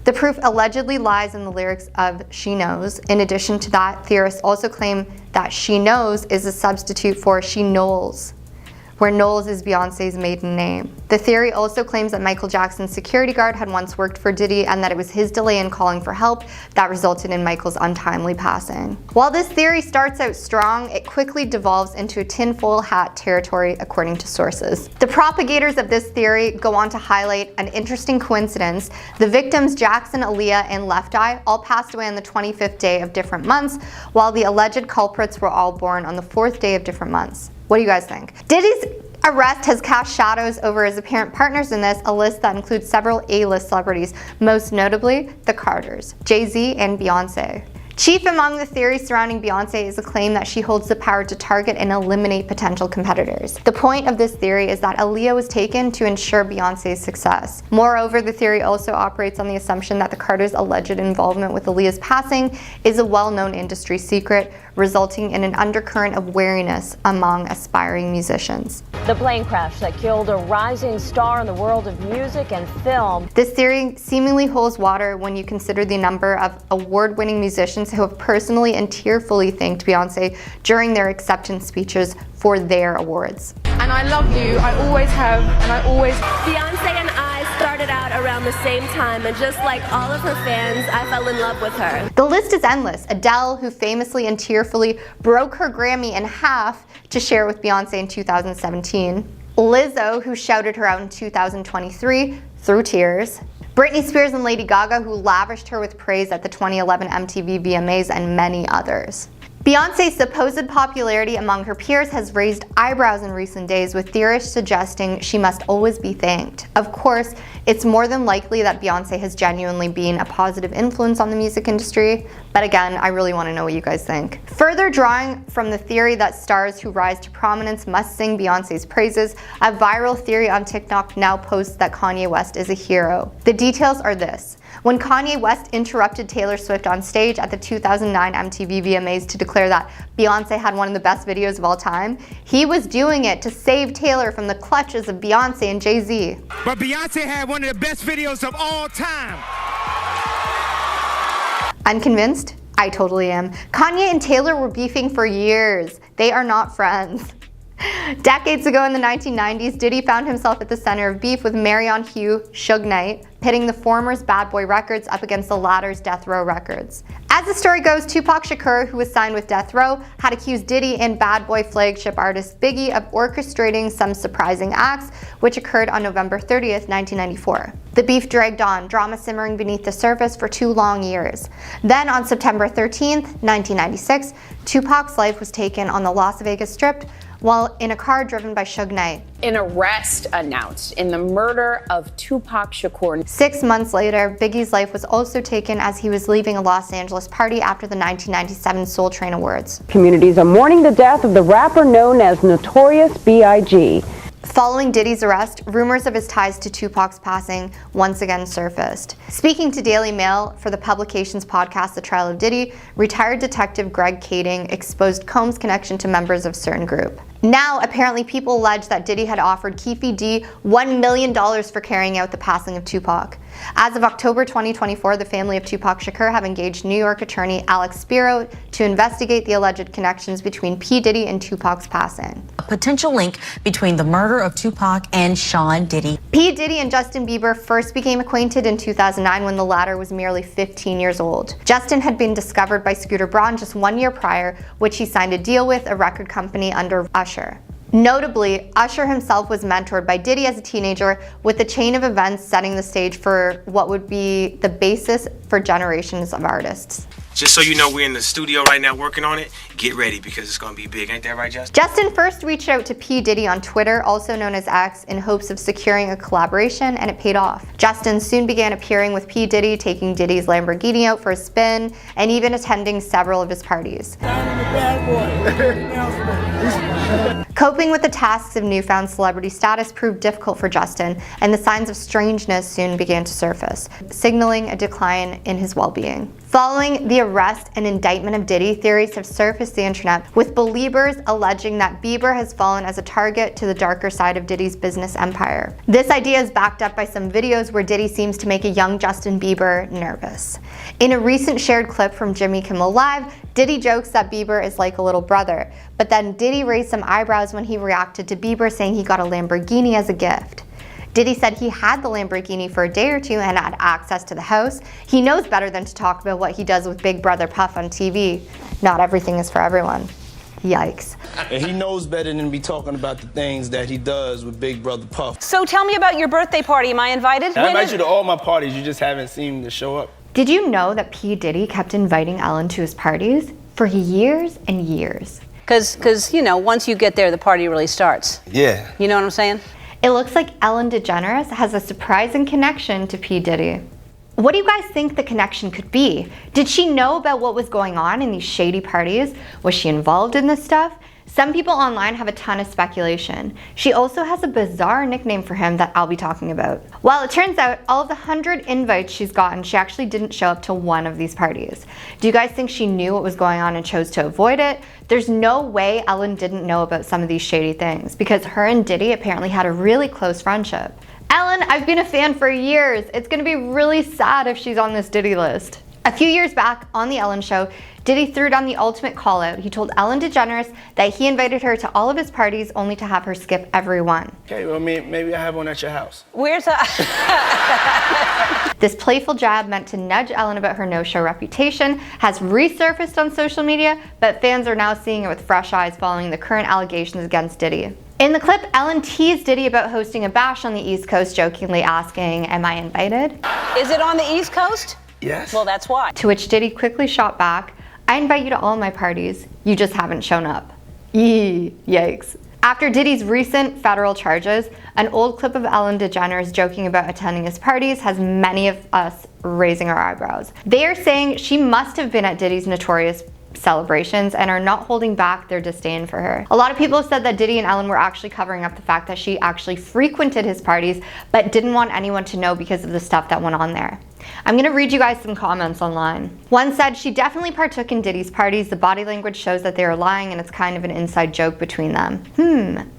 The proof allegedly lies in the lyrics of She Knows. In addition to that, theorists also claim that She Knows is a substitute for She Knowles, where Knowles is Beyonce's maiden name. The theory also claims that Michael Jackson's security guard had once worked for Diddy and that it was his delay in calling for help that resulted in Michael's untimely passing. While this theory starts out strong, it quickly devolves into a tinfoil hat territory according to sources. The propagators of this theory go on to highlight an interesting coincidence. The victims Jackson, Aaliyah, and Left Eye all passed away on the 25th day of different months, while the alleged culprits were all born on the 4th day of different months. What do you guys think? Diddy's arrest has cast shadows over his apparent partners in this, a list that includes several A-list celebrities, most notably the Carters, Jay-Z, and Beyonce. Chief among the theories surrounding Beyonce is a claim that she holds the power to target and eliminate potential competitors. The point of this theory is that Aaliyah was taken to ensure Beyonce's success. Moreover, the theory also operates on the assumption that the Carters' alleged involvement with Aaliyah's passing is a well-known industry secret, resulting in an undercurrent of wariness among aspiring musicians. The plane crash that killed a rising star in the world of music and film. This theory seemingly holds water when you consider the number of award-winning musicians who have personally and tearfully thanked Beyonce during their acceptance speeches for their awards. And I love you, I always have, and I always... Beyonce and I started out around the same time, and just like all of her fans, I fell in love with her. The list is endless. Adele, who famously and tearfully broke her Grammy in half to share with Beyonce in 2017. Lizzo, who shouted her out in 2023 through tears. Britney Spears and Lady Gaga, who lavished her with praise at the 2011 MTV VMAs, and many others. Beyonce's supposed popularity among her peers has raised eyebrows in recent days, with theorists suggesting she must always be thanked. Of course, it's more than likely that Beyonce has genuinely been a positive influence on the music industry, but again, I really want to know what you guys think. Further drawing from the theory that stars who rise to prominence must sing Beyonce's praises, a viral theory on TikTok now posts that Kanye West is a hero. The details are this. When Kanye West interrupted Taylor Swift on stage at the 2009 MTV VMAs to declare that Beyonce had one of the best videos of all time, he was doing it to save Taylor from the clutches of Beyonce and Jay-Z. But Beyonce had one of the best videos of all time. Unconvinced? I totally am. Kanye and Taylor were beefing for years. They are not friends. Decades ago in the 1990s, Diddy found himself at the center of beef with Marion Hugh, Suge Knight, pitting the former's Bad Boy Records up against the latter's Death Row Records. As the story goes, Tupac Shakur, who was signed with Death Row, had accused Diddy and Bad Boy flagship artist Biggie of orchestrating some surprising acts, which occurred on November 30th, 1994. The beef dragged on, drama simmering beneath the surface for 2 long years. Then on September 13th, 1996, Tupac's life was taken on the Las Vegas Strip while in a car driven by Suge Knight. An arrest announced in the murder of Tupac Shakur. 6 months later, Biggie's life was also taken as he was leaving a Los Angeles party after the 1997 Soul Train Awards. Communities are mourning the death of the rapper known as Notorious B.I.G. Following Diddy's arrest, rumors of his ties to Tupac's passing once again surfaced. Speaking to Daily Mail for the publication's podcast The Trial of Diddy, retired detective Greg Kading exposed Combs' connection to members of a certain group. Now, apparently people allege that Diddy had offered Keefe D $1 million for carrying out the passing of Tupac. As of October 2024, the family of Tupac Shakur have engaged New York attorney Alex Spiro to investigate the alleged connections between P. Diddy and Tupac's passing. A potential link between the murder of Tupac and Sean Diddy. P. Diddy and Justin Bieber first became acquainted in 2009 when the latter was merely 15 years old. Justin had been discovered by Scooter Braun just 1 year prior, which he signed a deal with a record company under Usher. Notably, Usher himself was mentored by Diddy as a teenager, with the chain of events setting the stage for what would be the basis for generations of artists. Just so you know, we're in the studio right now working on it. Get ready because it's going to be big. Ain't that right, Justin? Justin first reached out to P. Diddy on Twitter, also known as X, in hopes of securing a collaboration, and it paid off. Justin soon began appearing with P. Diddy, taking Diddy's Lamborghini out for a spin, and even attending several of his parties. Coping with the tasks of newfound celebrity status proved difficult for Justin, and the signs of strangeness soon began to surface, signaling a decline in his well-being. Following the arrest and indictment of Diddy, theories have surfaced the internet, with believers alleging that Bieber has fallen as a target to the darker side of Diddy's business empire. This idea is backed up by some videos where Diddy seems to make a young Justin Bieber nervous. In a recent shared clip from Jimmy Kimmel Live, Diddy jokes that Bieber is like a little brother, but then Diddy raised some eyebrows when he reacted to Bieber saying he got a Lamborghini as a gift. Diddy said he had the Lamborghini for a day or two and had access to the house. He knows better than to talk about what he does with Big Brother Puff on TV. Not everything is for everyone. Yikes. And he knows better than to be talking about the things that he does with Big Brother Puff. So tell me about your birthday party. Am I invited? I invite you to all my parties, you just haven't seemed to show up. Did you know that P. Diddy kept inviting Ellen to his parties for years and years? Because, you know, once you get there, the party really starts. Yeah. You know what I'm saying? It looks like Ellen DeGeneres has a surprising connection to P. Diddy. What do you guys think the connection could be? Did she know about what was going on in these shady parties? Was she involved in this stuff? Some people online have a ton of speculation. She also has a bizarre nickname for him that I'll be talking about. Well, it turns out all of the 100 invites she's gotten, she actually didn't show up to one of these parties. Do you guys think she knew what was going on and chose to avoid it? There's no way Ellen didn't know about some of these shady things, because her and Diddy apparently had a really close friendship. Ellen, I've been a fan for years. It's gonna be really sad if she's on this Diddy list. A few years back on The Ellen Show, Diddy threw down the ultimate call out. He told Ellen DeGeneres that he invited her to all of his parties only to have her skip every one. Okay, well, maybe I have one at your house. Where's that? This playful jab meant to nudge Ellen about her no-show reputation has resurfaced on social media, but fans are now seeing it with fresh eyes following the current allegations against Diddy. In the clip, Ellen teased Diddy about hosting a bash on the East Coast, jokingly asking, "Am I invited?" Is it on the East Coast? Yes. Well, that's why. To which Diddy quickly shot back, "I invite you to all my parties. You just haven't shown up." Yikes. After Diddy's recent federal charges, an old clip of Ellen DeGeneres joking about attending his parties has many of us raising our eyebrows. They are saying she must have been at Diddy's notorious celebrations and are not holding back their disdain for her. A lot of people have said that Diddy and Ellen were actually covering up the fact that she actually frequented his parties but didn't want anyone to know because of the stuff that went on there. I'm gonna read you guys some comments online. One said, "She definitely partook in Diddy's parties. The body language shows that they are lying and it's kind of an inside joke between them."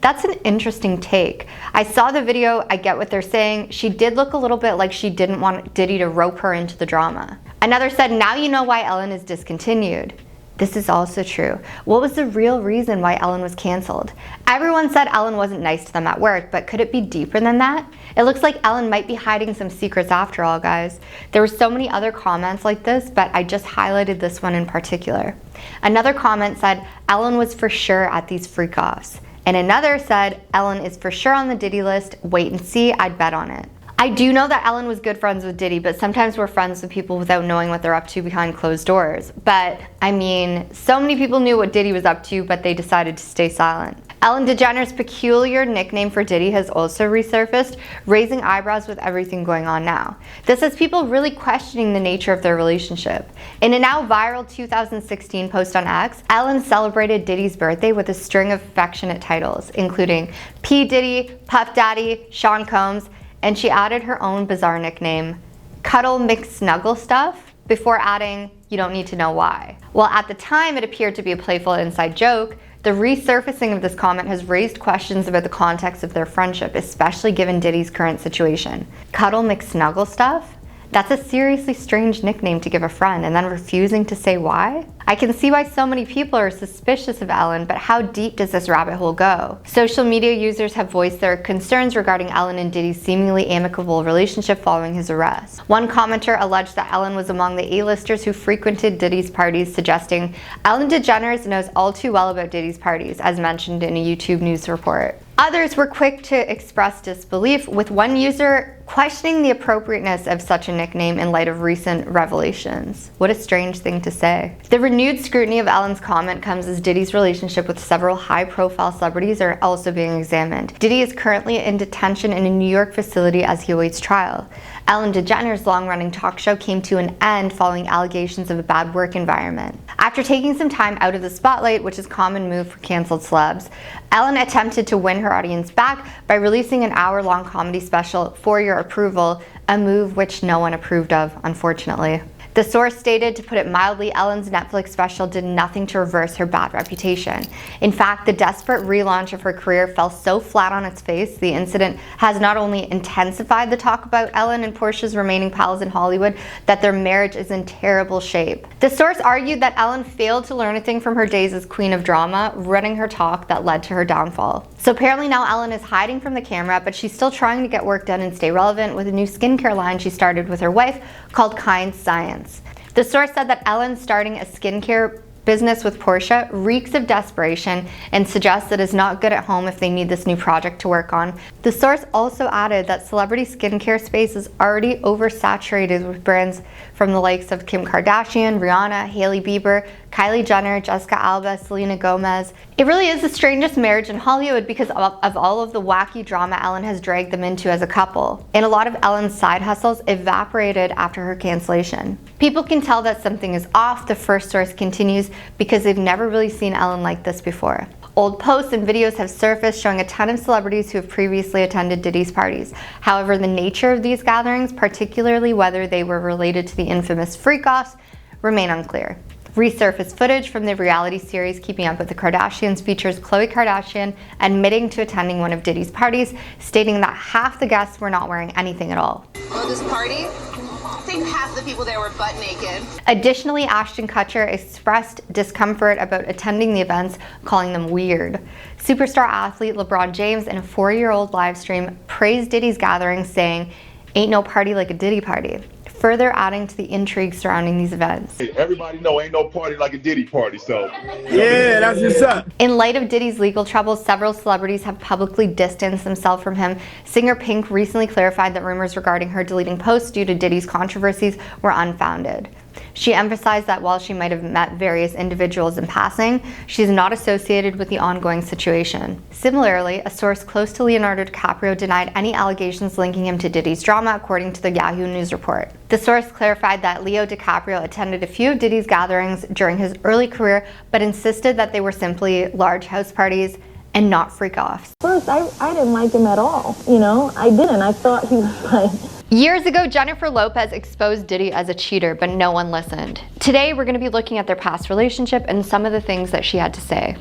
That's an interesting take. I saw the video, I get what they're saying. She did look a little bit like she didn't want Diddy to rope her into the drama. Another said, "Now you know why Ellen is discontinued." This is also true. What was the real reason why Ellen was canceled? Everyone said Ellen wasn't nice to them at work, but could it be deeper than that? It looks like Ellen might be hiding some secrets after all, guys. There were so many other comments like this, but I just highlighted this one in particular. Another comment said, "Ellen was for sure at these freak-offs." And another said, "Ellen is for sure on the Diddy list. Wait and see, I'd bet on it." I do know that Ellen was good friends with Diddy, but sometimes we're friends with people without knowing what they're up to behind closed doors. But, I mean, so many people knew what Diddy was up to, but they decided to stay silent. Ellen DeGeneres' peculiar nickname for Diddy has also resurfaced, raising eyebrows with everything going on now. This has people really questioning the nature of their relationship. In a now viral 2016 post on X, Ellen celebrated Diddy's birthday with a string of affectionate titles, including P. Diddy, Puff Daddy, Sean Combs, and she added her own bizarre nickname, Cuddle McSnuggle Stuff, before adding, "You don't need to know why." While at the time it appeared to be a playful inside joke, the resurfacing of this comment has raised questions about the context of their friendship, especially given Diddy's current situation. Cuddle McSnuggle Stuff? That's a seriously strange nickname to give a friend, and then refusing to say why? I can see why so many people are suspicious of Ellen, but how deep does this rabbit hole go? Social media users have voiced their concerns regarding Ellen and Diddy's seemingly amicable relationship following his arrest. One commenter alleged that Ellen was among the A-listers who frequented Diddy's parties, suggesting Ellen DeGeneres knows all too well about Diddy's parties, as mentioned in a YouTube news report. Others were quick to express disbelief, with one user questioning the appropriateness of such a nickname in light of recent revelations. What a strange thing to say. The renewed renewed scrutiny of Ellen's comment comes as Diddy's relationship with several high-profile celebrities are also being examined. Diddy is currently in detention in a New York facility as he awaits trial. Ellen DeGeneres' long-running talk show came to an end following allegations of a bad work environment. After taking some time out of the spotlight, which is a common move for canceled celebs, Ellen attempted to win her audience back by releasing an hour-long comedy special, For Your Approval, a move which no one approved of, unfortunately. The source stated, to put it mildly, Ellen's Netflix special did nothing to reverse her bad reputation. In fact, the desperate relaunch of her career fell so flat on its face, the incident has not only intensified the talk about Ellen and Portia's remaining pals in Hollywood, that their marriage is in terrible shape. The source argued that Ellen failed to learn a thing from her days as queen of drama, running her talk that led to her downfall. So apparently now Ellen is hiding from the camera, but she's still trying to get work done and stay relevant with a new skincare line she started with her wife called Kind Science. The source said that Ellen starting a skincare business with Portia reeks of desperation and suggests that it's not good at home if they need this new project to work on. The source also added that celebrity skincare space is already oversaturated with brands from the likes of Kim Kardashian, Rihanna, Hailey Bieber, Kylie Jenner, Jessica Alba, Selena Gomez. It really is the strangest marriage in Hollywood because of all of the wacky drama Ellen has dragged them into as a couple. And a lot of Ellen's side hustles evaporated after her cancellation. People can tell that something is off, the first source continues, because they've never really seen Ellen like this before. Old posts and videos have surfaced showing a ton of celebrities who have previously attended Diddy's parties. However, the nature of these gatherings, particularly whether they were related to the infamous freak-offs, remain unclear. Resurfaced footage from the reality series Keeping Up with the Kardashians features Khloe Kardashian admitting to attending one of Diddy's parties, stating that half the guests were not wearing anything at all. Oh, this party? I think half the people there were butt naked. Additionally, Ashton Kutcher expressed discomfort about attending the events, calling them weird. Superstar athlete LeBron James, in a 4-year-old live stream, praised Diddy's gatherings, saying, "Ain't no party like a Diddy party," further adding to the intrigue surrounding these events. Hey, everybody know ain't no party like a Diddy party, so yeah, that's what's up. In light of Diddy's legal troubles, several celebrities have publicly distanced themselves from him. Singer Pink recently clarified that rumors regarding her deleting posts due to Diddy's controversies were unfounded. She emphasized that while she might have met various individuals in passing, she is not associated with the ongoing situation. Similarly, a source close to Leonardo DiCaprio denied any allegations linking him to Diddy's drama, according to the Yahoo News report. The source clarified that Leo DiCaprio attended a few of Diddy's gatherings during his early career, but insisted that they were simply large house parties and not freak-offs. First, I didn't like him at all, you know? I didn't. I thought he was like... Years ago, Jennifer Lopez exposed Diddy as a cheater, but no one listened. Today, we're going to be looking at their past relationship and some of the things that she had to say.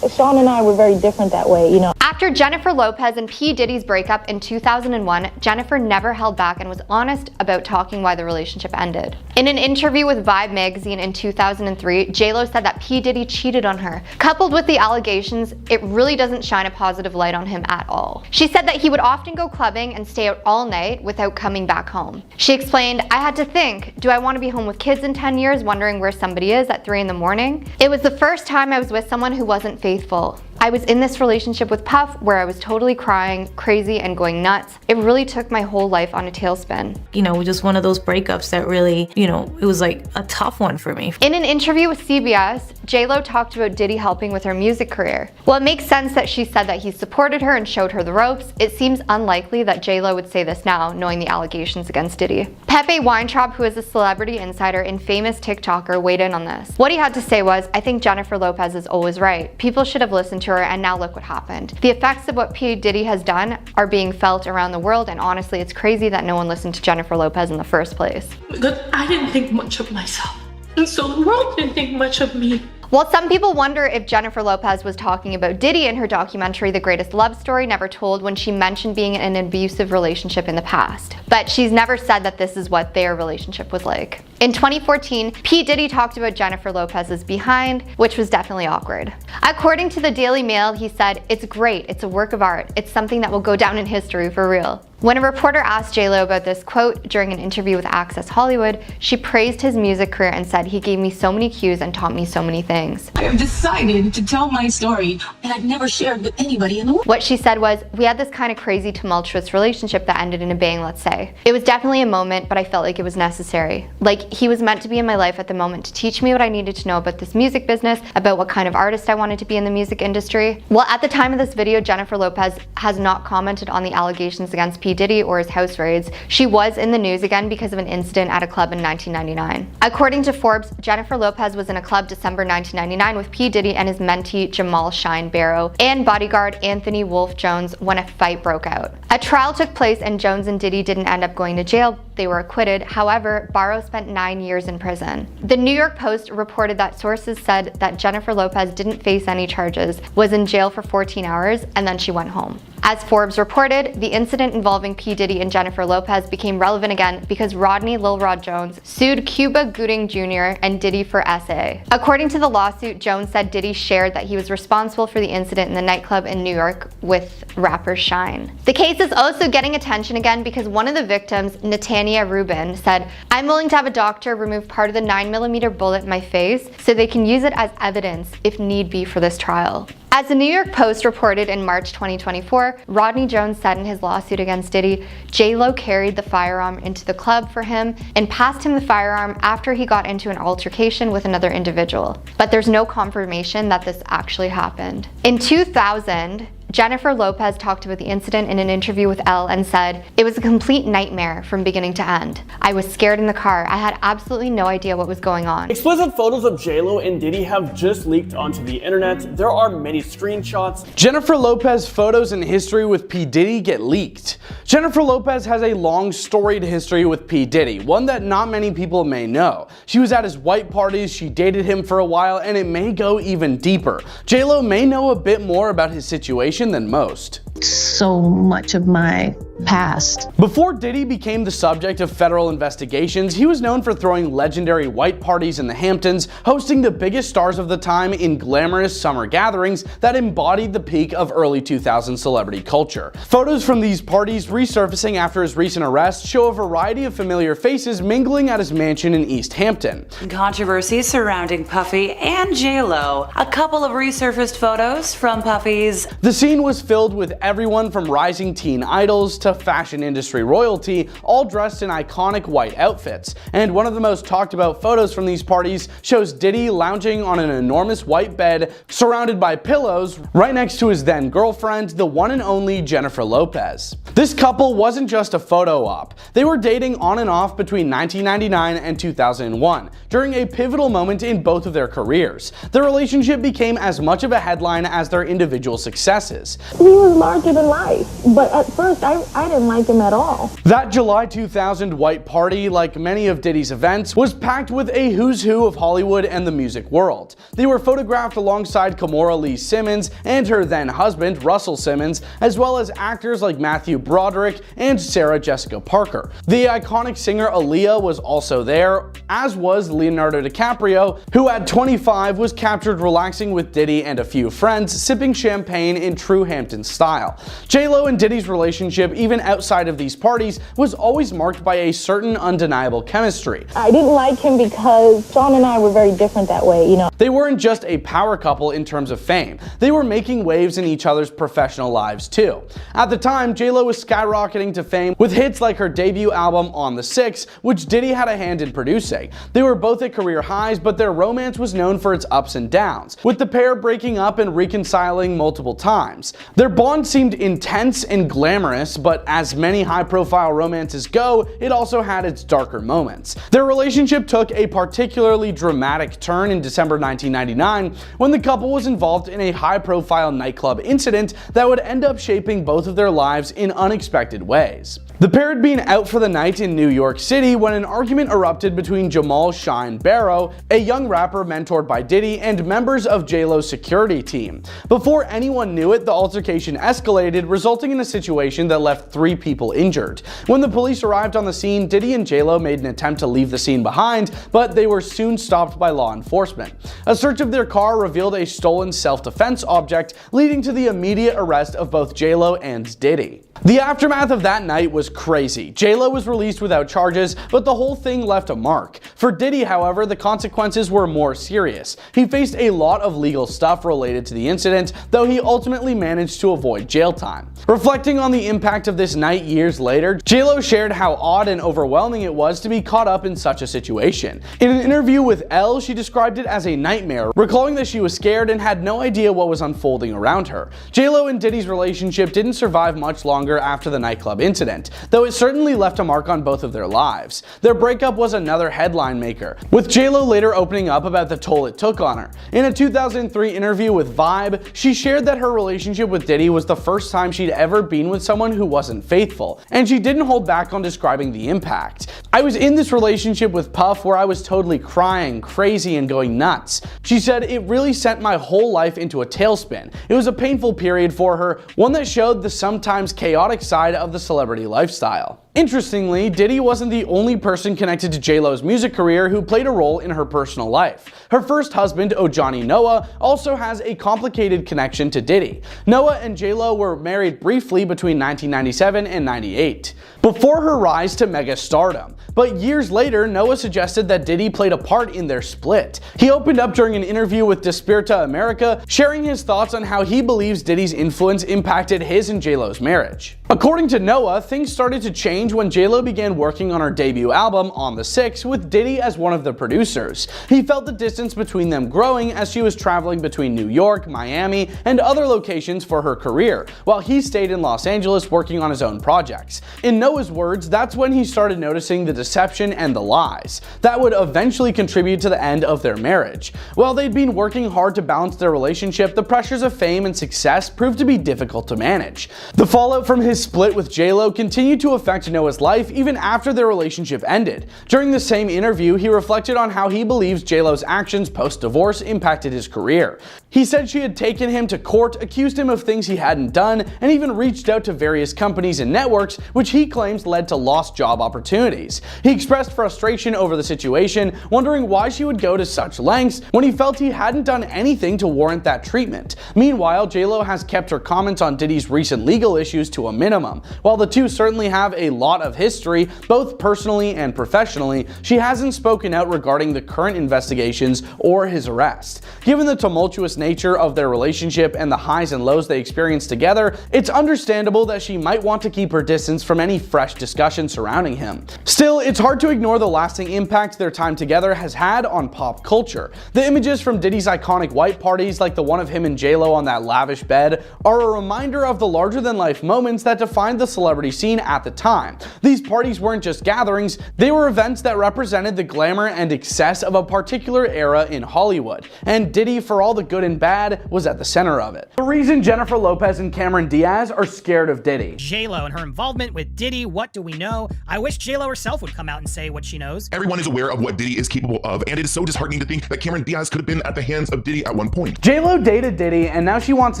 Sean and I were very different that way, you know. After Jennifer Lopez and P. Diddy's breakup in 2001, Jennifer never held back and was honest about talking why the relationship ended. In an interview with Vibe magazine in 2003, JLo said that P. Diddy cheated on her. Coupled with the allegations, it really doesn't shine a positive light on him at all. She said that he would often go clubbing and stay out all night without coming back home. She explained, "I had to think, do I want to be home with kids in 10 years wondering where somebody is at 3 in the morning? It was the first time I was with someone who wasn't faithful. I was in this relationship with Puff where I was totally crying, crazy, and going nuts. It really took my whole life on a tailspin." You know, just one of those breakups that really, you know, it was like a tough one for me. In an interview with CBS, JLo talked about Diddy helping with her music career. While it makes sense that she said that he supported her and showed her the ropes, it seems unlikely that JLo would say this now, knowing the allegations against Diddy. Pepe Weintraub, who is a celebrity insider and famous TikToker, weighed in on this. What he had to say was, "I think Jennifer Lopez is always right. People should have listened to her, and now look what happened. The effects of what P. Diddy has done are being felt around the world, and honestly, it's crazy that no one listened to Jennifer Lopez in the first place." Because I didn't think much of myself, and so the world didn't think much of me. While some people wonder if Jennifer Lopez was talking about Diddy in her documentary The Greatest Love Story Never Told when she mentioned being in an abusive relationship in the past. But she's never said that this is what their relationship was like. In 2014, P. Diddy talked about Jennifer Lopez's behind, which was definitely awkward. According to the Daily Mail, he said, "It's great, it's a work of art, it's something that will go down in history for real." When a reporter asked JLo about this quote during an interview with Access Hollywood, she praised his music career and said, "He gave me so many cues and taught me so many things." I have decided to tell my story that I've never shared with anybody in the world. What she said was, "We had this kind of crazy, tumultuous relationship that ended in a bang, let's say. It was definitely a moment, but I felt like it was necessary. Like, he was meant to be in my life at the moment to teach me what I needed to know about this music business, about what kind of artist I wanted to be in the music industry." Well, at the time of this video, Jennifer Lopez has not commented on the allegations against P. Diddy or his house raids. She was in the news again because of an incident at a club in 1999. According to Forbes, Jennifer Lopez was in a club December 1999 with P. Diddy and his mentee Jamal Shine Barrow and bodyguard Anthony Wolf Jones when a fight broke out. A trial took place and Jones and Diddy didn't end up going to jail. They were acquitted. However, Barrow spent 9 years in prison. The New York Post reported that sources said that Jennifer Lopez didn't face any charges, was in jail for 14 hours, and then she went home. As Forbes reported, the incident involving P. Diddy and Jennifer Lopez became relevant again because Rodney Lil Rod Jones sued Cuba Gooding Jr. and Diddy for SA. According to the lawsuit, Jones said Diddy shared that he was responsible for the incident in the nightclub in New York with rapper Shine. The case is also getting attention again because one of the victims, Natania Rubin, said, "I'm willing to have a doctor remove part of the 9mm bullet in my face so they can use it as evidence if need be for this trial." As the New York Post reported in March 2024, Rodney Jones said in his lawsuit against Diddy, JLo carried the firearm into the club for him and passed him the firearm after he got into an altercation with another individual. But there's no confirmation that this actually happened. In 2000, Jennifer Lopez talked about the incident in an interview with Elle and said, "It was a complete nightmare from beginning to end. I was scared in the car. I had absolutely no idea what was going on." Explicit photos of JLo and Diddy have just leaked onto the internet. There are many screenshots. Jennifer Lopez photos and history with P. Diddy get leaked. Jennifer Lopez has a long storied history with P. Diddy, one that not many people may know. She was at his white parties, she dated him for a while, and it may go even deeper. JLo may know a bit more about his situation than most. So much of my past. Before Diddy became the subject of federal investigations, he was known for throwing legendary white parties in the Hamptons, hosting the biggest stars of the time in glamorous summer gatherings that embodied the peak of early 2000s celebrity culture. Photos from these parties resurfacing after his recent arrest show a variety of familiar faces mingling at his mansion in East Hampton. Controversies surrounding Puffy and JLo. A couple of resurfaced photos from Puffy's. The scene was filled with everyone from rising teen idols to fashion industry royalty, all dressed in iconic white outfits. And one of the most talked about photos from these parties shows Diddy lounging on an enormous white bed, surrounded by pillows, right next to his then girlfriend, the one and only Jennifer Lopez. This couple wasn't just a photo op. They were dating on and off between 1999 and 2001, during a pivotal moment in both of their careers. Their relationship became as much of a headline as their individual successes. He was larger than life, but at first I didn't like him at all. That July 2000 white party, like many of Diddy's events, was packed with a who's who of Hollywood and the music world. They were photographed alongside Kimora Lee Simmons and her then husband, Russell Simmons, as well as actors like Matthew Broderick and Sarah Jessica Parker. The iconic singer Aaliyah was also there, as was Leonardo DiCaprio, who at 25 was captured relaxing with Diddy and a few friends, sipping champagne in true Hampton style. JLo and Diddy's relationship, even outside of these parties, was always marked by a certain undeniable chemistry. I didn't like him because Sean and I were very different that way, you know. They weren't just a power couple in terms of fame. They were making waves in each other's professional lives too. At the time, JLo was skyrocketing to fame with hits like her debut album On the Six, which Diddy had a hand in producing. They were both at career highs, but their romance was known for its ups and downs, with the pair breaking up and reconciling multiple times. Their bond seemed intense and glamorous, but as many high-profile romances go, it also had its darker moments. Their relationship took a particularly dramatic turn in December 1999 when the couple was involved in a high-profile nightclub incident that would end up shaping both of their lives in unexpected ways. The pair had been out for the night in New York City when an argument erupted between Jamal Shine Barrow, a young rapper mentored by Diddy, and members of JLo's security team. Before anyone knew it, the altercation escalated, resulting in a situation that left 3 people injured. When the police arrived on the scene, Diddy and JLo made an attempt to leave the scene behind, but they were soon stopped by law enforcement. A search of their car revealed a stolen self-defense object, leading to the immediate arrest of both JLo and Diddy. The aftermath of that night was crazy. JLo was released without charges, but the whole thing left a mark. For Diddy, however, the consequences were more serious. He faced a lot of legal stuff related to the incident, though he ultimately managed to avoid jail time. Reflecting on the impact of this night years later, JLo shared how odd and overwhelming it was to be caught up in such a situation. In an interview with Elle, she described it as a nightmare, recalling that she was scared and had no idea what was unfolding around her. JLo and Diddy's relationship didn't survive much longer after the nightclub incident, though it certainly left a mark on both of their lives. Their breakup was another headline maker, with JLo later opening up about the toll it took on her. In a 2003 interview with Vibe, she shared that her relationship with Diddy was the first time she'd ever been with someone who wasn't faithful, and she didn't hold back on describing the impact. "I was in this relationship with Puff where I was totally crying, crazy, and going nuts." She said, "It really sent my whole life into a tailspin. It was a painful period for her, one that showed the sometimes chaotic side of the celebrity lifestyle." Interestingly, Diddy wasn't the only person connected to JLo's music career who played a role in her personal life. Her first husband, Ojani Noah, also has a complicated connection to Diddy. Noah and JLo were married briefly between 1997 and 98, before her rise to mega stardom. But years later, Noah suggested that Diddy played a part in their split. He opened up during an interview with Despierta America, sharing his thoughts on how he believes Diddy's influence impacted his and JLo's marriage. According to Noah, things started to change when JLo began working on her debut album, On the 6, with Diddy as one of the producers. He felt the distance between them growing as she was traveling between New York, Miami, and other locations for her career, while he stayed in Los Angeles working on his own projects. In Noah's words, that's when he started noticing the deception and the lies that would eventually contribute to the end of their marriage. While they'd been working hard to balance their relationship, the pressures of fame and success proved to be difficult to manage. The fallout from his split with JLo continued to affect Noah's life even after their relationship ended. During the same interview, he reflected on how he believes JLo's actions post-divorce impacted his career. He said she had taken him to court, accused him of things he hadn't done, and even reached out to various companies and networks, which he claims led to lost job opportunities. He expressed frustration over the situation, wondering why she would go to such lengths when he felt he hadn't done anything to warrant that treatment. Meanwhile, JLo has kept her comments on Diddy's recent legal issues to a minimum. While the two certainly have a lot of history, both personally and professionally, she hasn't spoken out regarding the current investigations or his arrest. Given the tumultuous nature of their relationship and the highs and lows they experienced together, it's understandable that she might want to keep her distance from any fresh discussion surrounding him. Still, it's hard to ignore the lasting impact their time together has had on pop culture. The images from Diddy's iconic white parties, like the one of him and JLo on that lavish bed, are a reminder of the larger-than-life moments that defined the celebrity scene at the time. These parties weren't just gatherings, they were events that represented the glamour and excess of a particular era in Hollywood, and Diddy, for all the good and bad, was at the center of it. The reason Jennifer Lopez and Cameron Diaz are scared of Diddy. JLo and her involvement with Diddy, what do we know? I wish JLo herself would come out and say what she knows. Everyone is aware of what Diddy is capable of, and it is so disheartening to think that Cameron Diaz could have been at the hands of Diddy at one point. JLo dated Diddy, and now she wants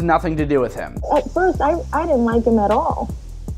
nothing to do with him. At first, I didn't like him at all.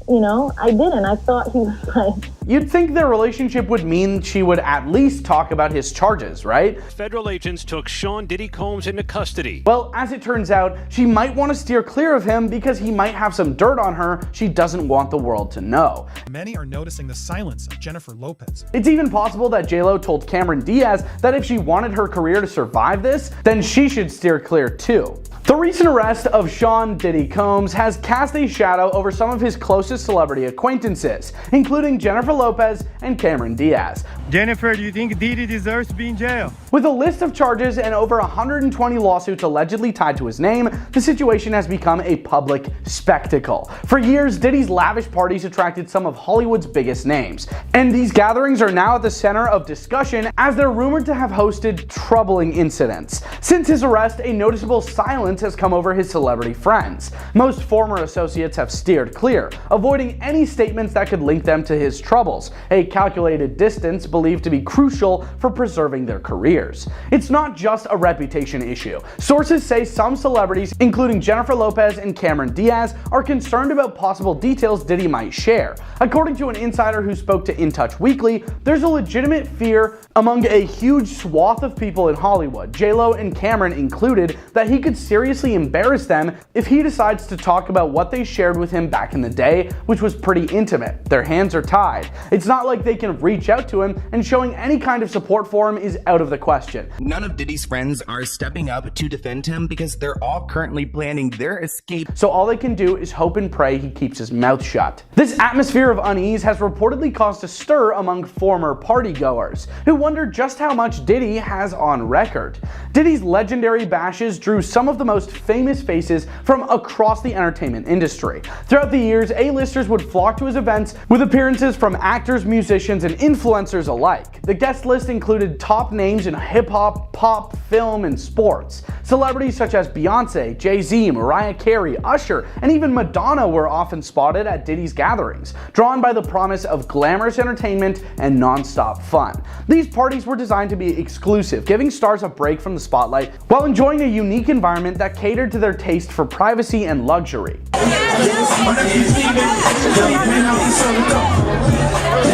You know, I didn't. I thought he was like... You'd think their relationship would mean she would at least talk about his charges, right? Federal agents took Sean Diddy Combs into custody. Well, as it turns out, she might want to steer clear of him because he might have some dirt on her she doesn't want the world to know. Many are noticing the silence of Jennifer Lopez. It's even possible that JLo told Cameron Diaz that if she wanted her career to survive this, then she should steer clear too. The recent arrest of Sean Diddy Combs has cast a shadow over some of his closest celebrity acquaintances, including Jennifer Lopez and Cameron Diaz. Jennifer, do you think Diddy deserves to be in jail? With a list of charges and over 120 lawsuits allegedly tied to his name, the situation has become a public spectacle. For years, Diddy's lavish parties attracted some of Hollywood's biggest names, and these gatherings are now at the center of discussion as they're rumored to have hosted troubling incidents. Since his arrest, a noticeable silence influence has come over his celebrity friends. Most former associates have steered clear, avoiding any statements that could link them to his troubles, a calculated distance believed to be crucial for preserving their careers. It's not just a reputation issue. Sources say some celebrities, including Jennifer Lopez and Cameron Diaz, are concerned about possible details Diddy might share. According to an insider who spoke to In Touch Weekly, there's a legitimate fear among a huge swath of people in Hollywood, JLo and Cameron included, that he could seriously embarrass them if he decides to talk about what they shared with him back in the day, which was pretty intimate. Their hands are tied. It's not like they can reach out to him, and showing any kind of support for him is out of the question. None of Diddy's friends are stepping up to defend him because they're all currently planning their escape. So all they can do is hope and pray he keeps his mouth shut. This atmosphere of unease has reportedly caused a stir among former partygoers, who wonder just how much Diddy has on record. Diddy's legendary bashes drew some of the most famous faces from across the entertainment industry. Throughout the years, A-listers would flock to his events with appearances from actors, musicians, and influencers alike. The guest list included top names in hip-hop, pop, film, and sports. Celebrities such as Beyonce, Jay-Z, Mariah Carey, Usher, and even Madonna were often spotted at Diddy's gatherings, drawn by the promise of glamorous entertainment and non-stop fun. These parties were designed to be exclusive, giving stars a break from the spotlight while enjoying a unique environment that catered to their taste for privacy and luxury.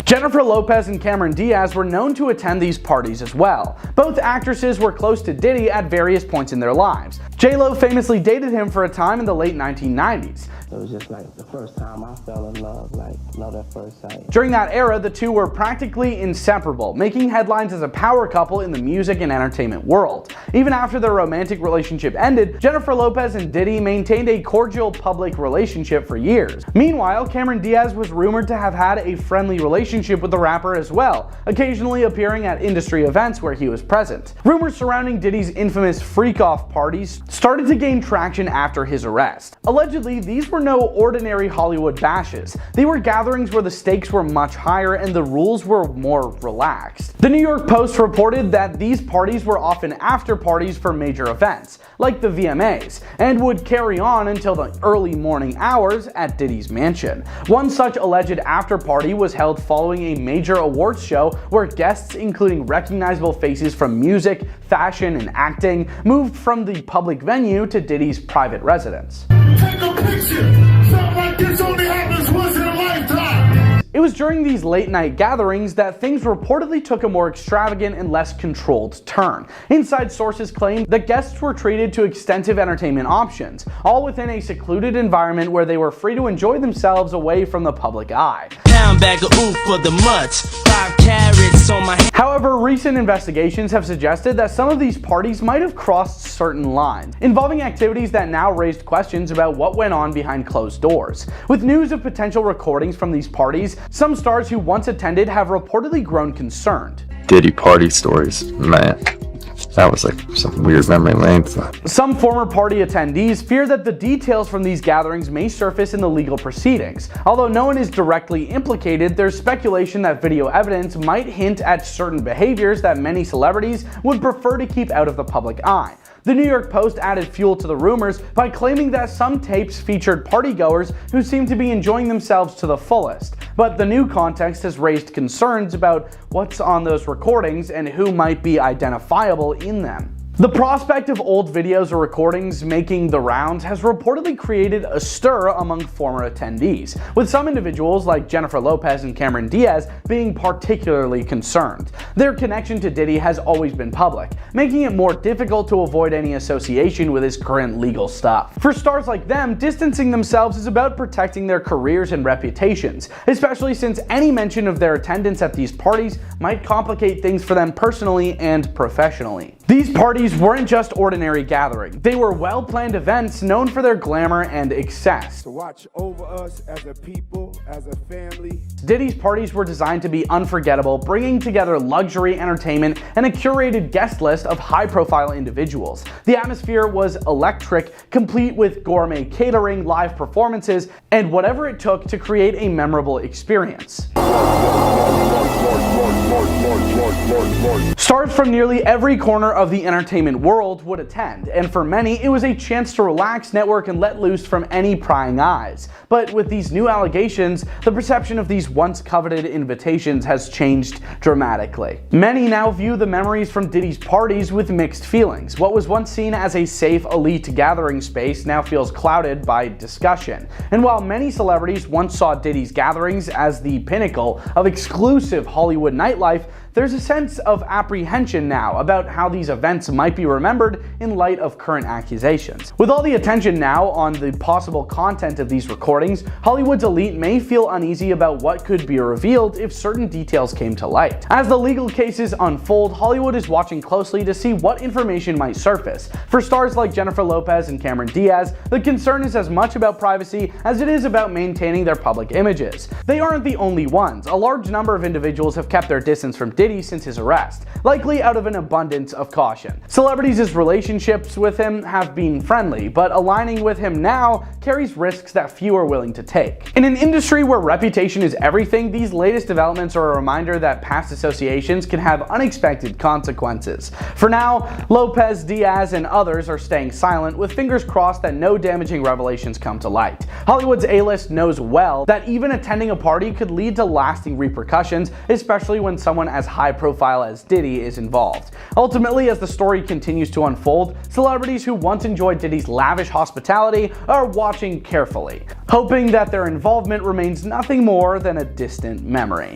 Jennifer Lopez and Cameron Diaz were known to attend these parties as well. Both actresses were close to Diddy at various points in their lives. JLo famously dated him for a time in the late 1990s. It was just like the first time I fell in love, like love at first sight. During that era, the two were practically inseparable, making headlines as a power couple in the music and entertainment world. Even after their romantic relationship ended, Jennifer Lopez and Diddy maintained a cordial public relationship for years. Meanwhile, Cameron Diaz was rumored to have had a friendly relationship with the rapper as well, occasionally appearing at industry events where he was present. Rumors surrounding Diddy's infamous freak-off parties started to gain traction after his arrest. Allegedly, these were no ordinary Hollywood bashes. They were gatherings where the stakes were much higher and the rules were more relaxed. The New York Post reported that these parties were often after parties for major events, like the VMAs, and would carry on until the early morning hours at Diddy's mansion. One such alleged after party was held following a major awards show where guests, including recognizable faces from music, fashion, and acting, moved from the public venue to Diddy's private residence. Take a picture. Something like this only happens once in a lifetime. It was during these late-night gatherings that things reportedly took a more extravagant and less controlled turn. Inside sources claimed that guests were treated to extensive entertainment options, all within a secluded environment where they were free to enjoy themselves away from the public eye. Bag of oof for the mutts, 5 carrots on my. However, recent investigations have suggested that some of these parties might have crossed certain lines, involving activities that now raised questions about what went on behind closed doors. With news of potential recordings from these parties, some stars who once attended have reportedly grown concerned. Diddy party stories, man. That was like some weird memory lane. Some former party attendees fear that the details from these gatherings may surface in the legal proceedings. Although no one is directly implicated, there's speculation that video evidence might hint at certain behaviors that many celebrities would prefer to keep out of the public eye. The New York Post added fuel to the rumors by claiming that some tapes featured partygoers who seemed to be enjoying themselves to the fullest. But the new context has raised concerns about what's on those recordings and who might be identifiable in them. The prospect of old videos or recordings making the rounds has reportedly created a stir among former attendees, with some individuals like Jennifer Lopez and Cameron Diaz being particularly concerned. Their connection to Diddy has always been public, making it more difficult to avoid any association with his current legal stuff. For stars like them, distancing themselves is about protecting their careers and reputations, especially since any mention of their attendance at these parties might complicate things for them personally and professionally. These parties weren't just ordinary gatherings. They were well-planned events known for their glamour and excess. To watch over us as a people, as a family. Diddy's parties were designed to be unforgettable, bringing together luxury entertainment and a curated guest list of high-profile individuals. The atmosphere was electric, complete with gourmet catering, live performances, and whatever it took to create a memorable experience. Stars from nearly every corner of the entertainment world would attend, and for many, it was a chance to relax, network, and let loose from any prying eyes. But with these new allegations, the perception of these once coveted invitations has changed dramatically. Many now view the memories from Diddy's parties with mixed feelings. What was once seen as a safe, elite gathering space now feels clouded by discussion. And while many celebrities once saw Diddy's gatherings as the pinnacle of exclusive Hollywood nightlife, there's a sense of apprehension now about how these events might be remembered in light of current accusations. With all the attention now on the possible content of these recordings, Hollywood's elite may feel uneasy about what could be revealed if certain details came to light. As the legal cases unfold, Hollywood is watching closely to see what information might surface. For stars like Jennifer Lopez and Cameron Diaz, the concern is as much about privacy as it is about maintaining their public images. They aren't the only ones. A large number of individuals have kept their distance from Diddy since his arrest, likely out of an abundance of caution. Celebrities' relationships with him have been friendly, but aligning with him now carries risks that few are willing to take. In an industry where reputation is everything, these latest developments are a reminder that past associations can have unexpected consequences. For now, Lopez, Diaz, and others are staying silent, with fingers crossed that no damaging revelations come to light. Hollywood's A-list knows well that even attending a party could lead to lasting repercussions, especially when someone as high profile as Diddy is involved. Ultimately, as the story continues to unfold, celebrities who once enjoyed Diddy's lavish hospitality are watching carefully, hoping that their involvement remains nothing more than a distant memory.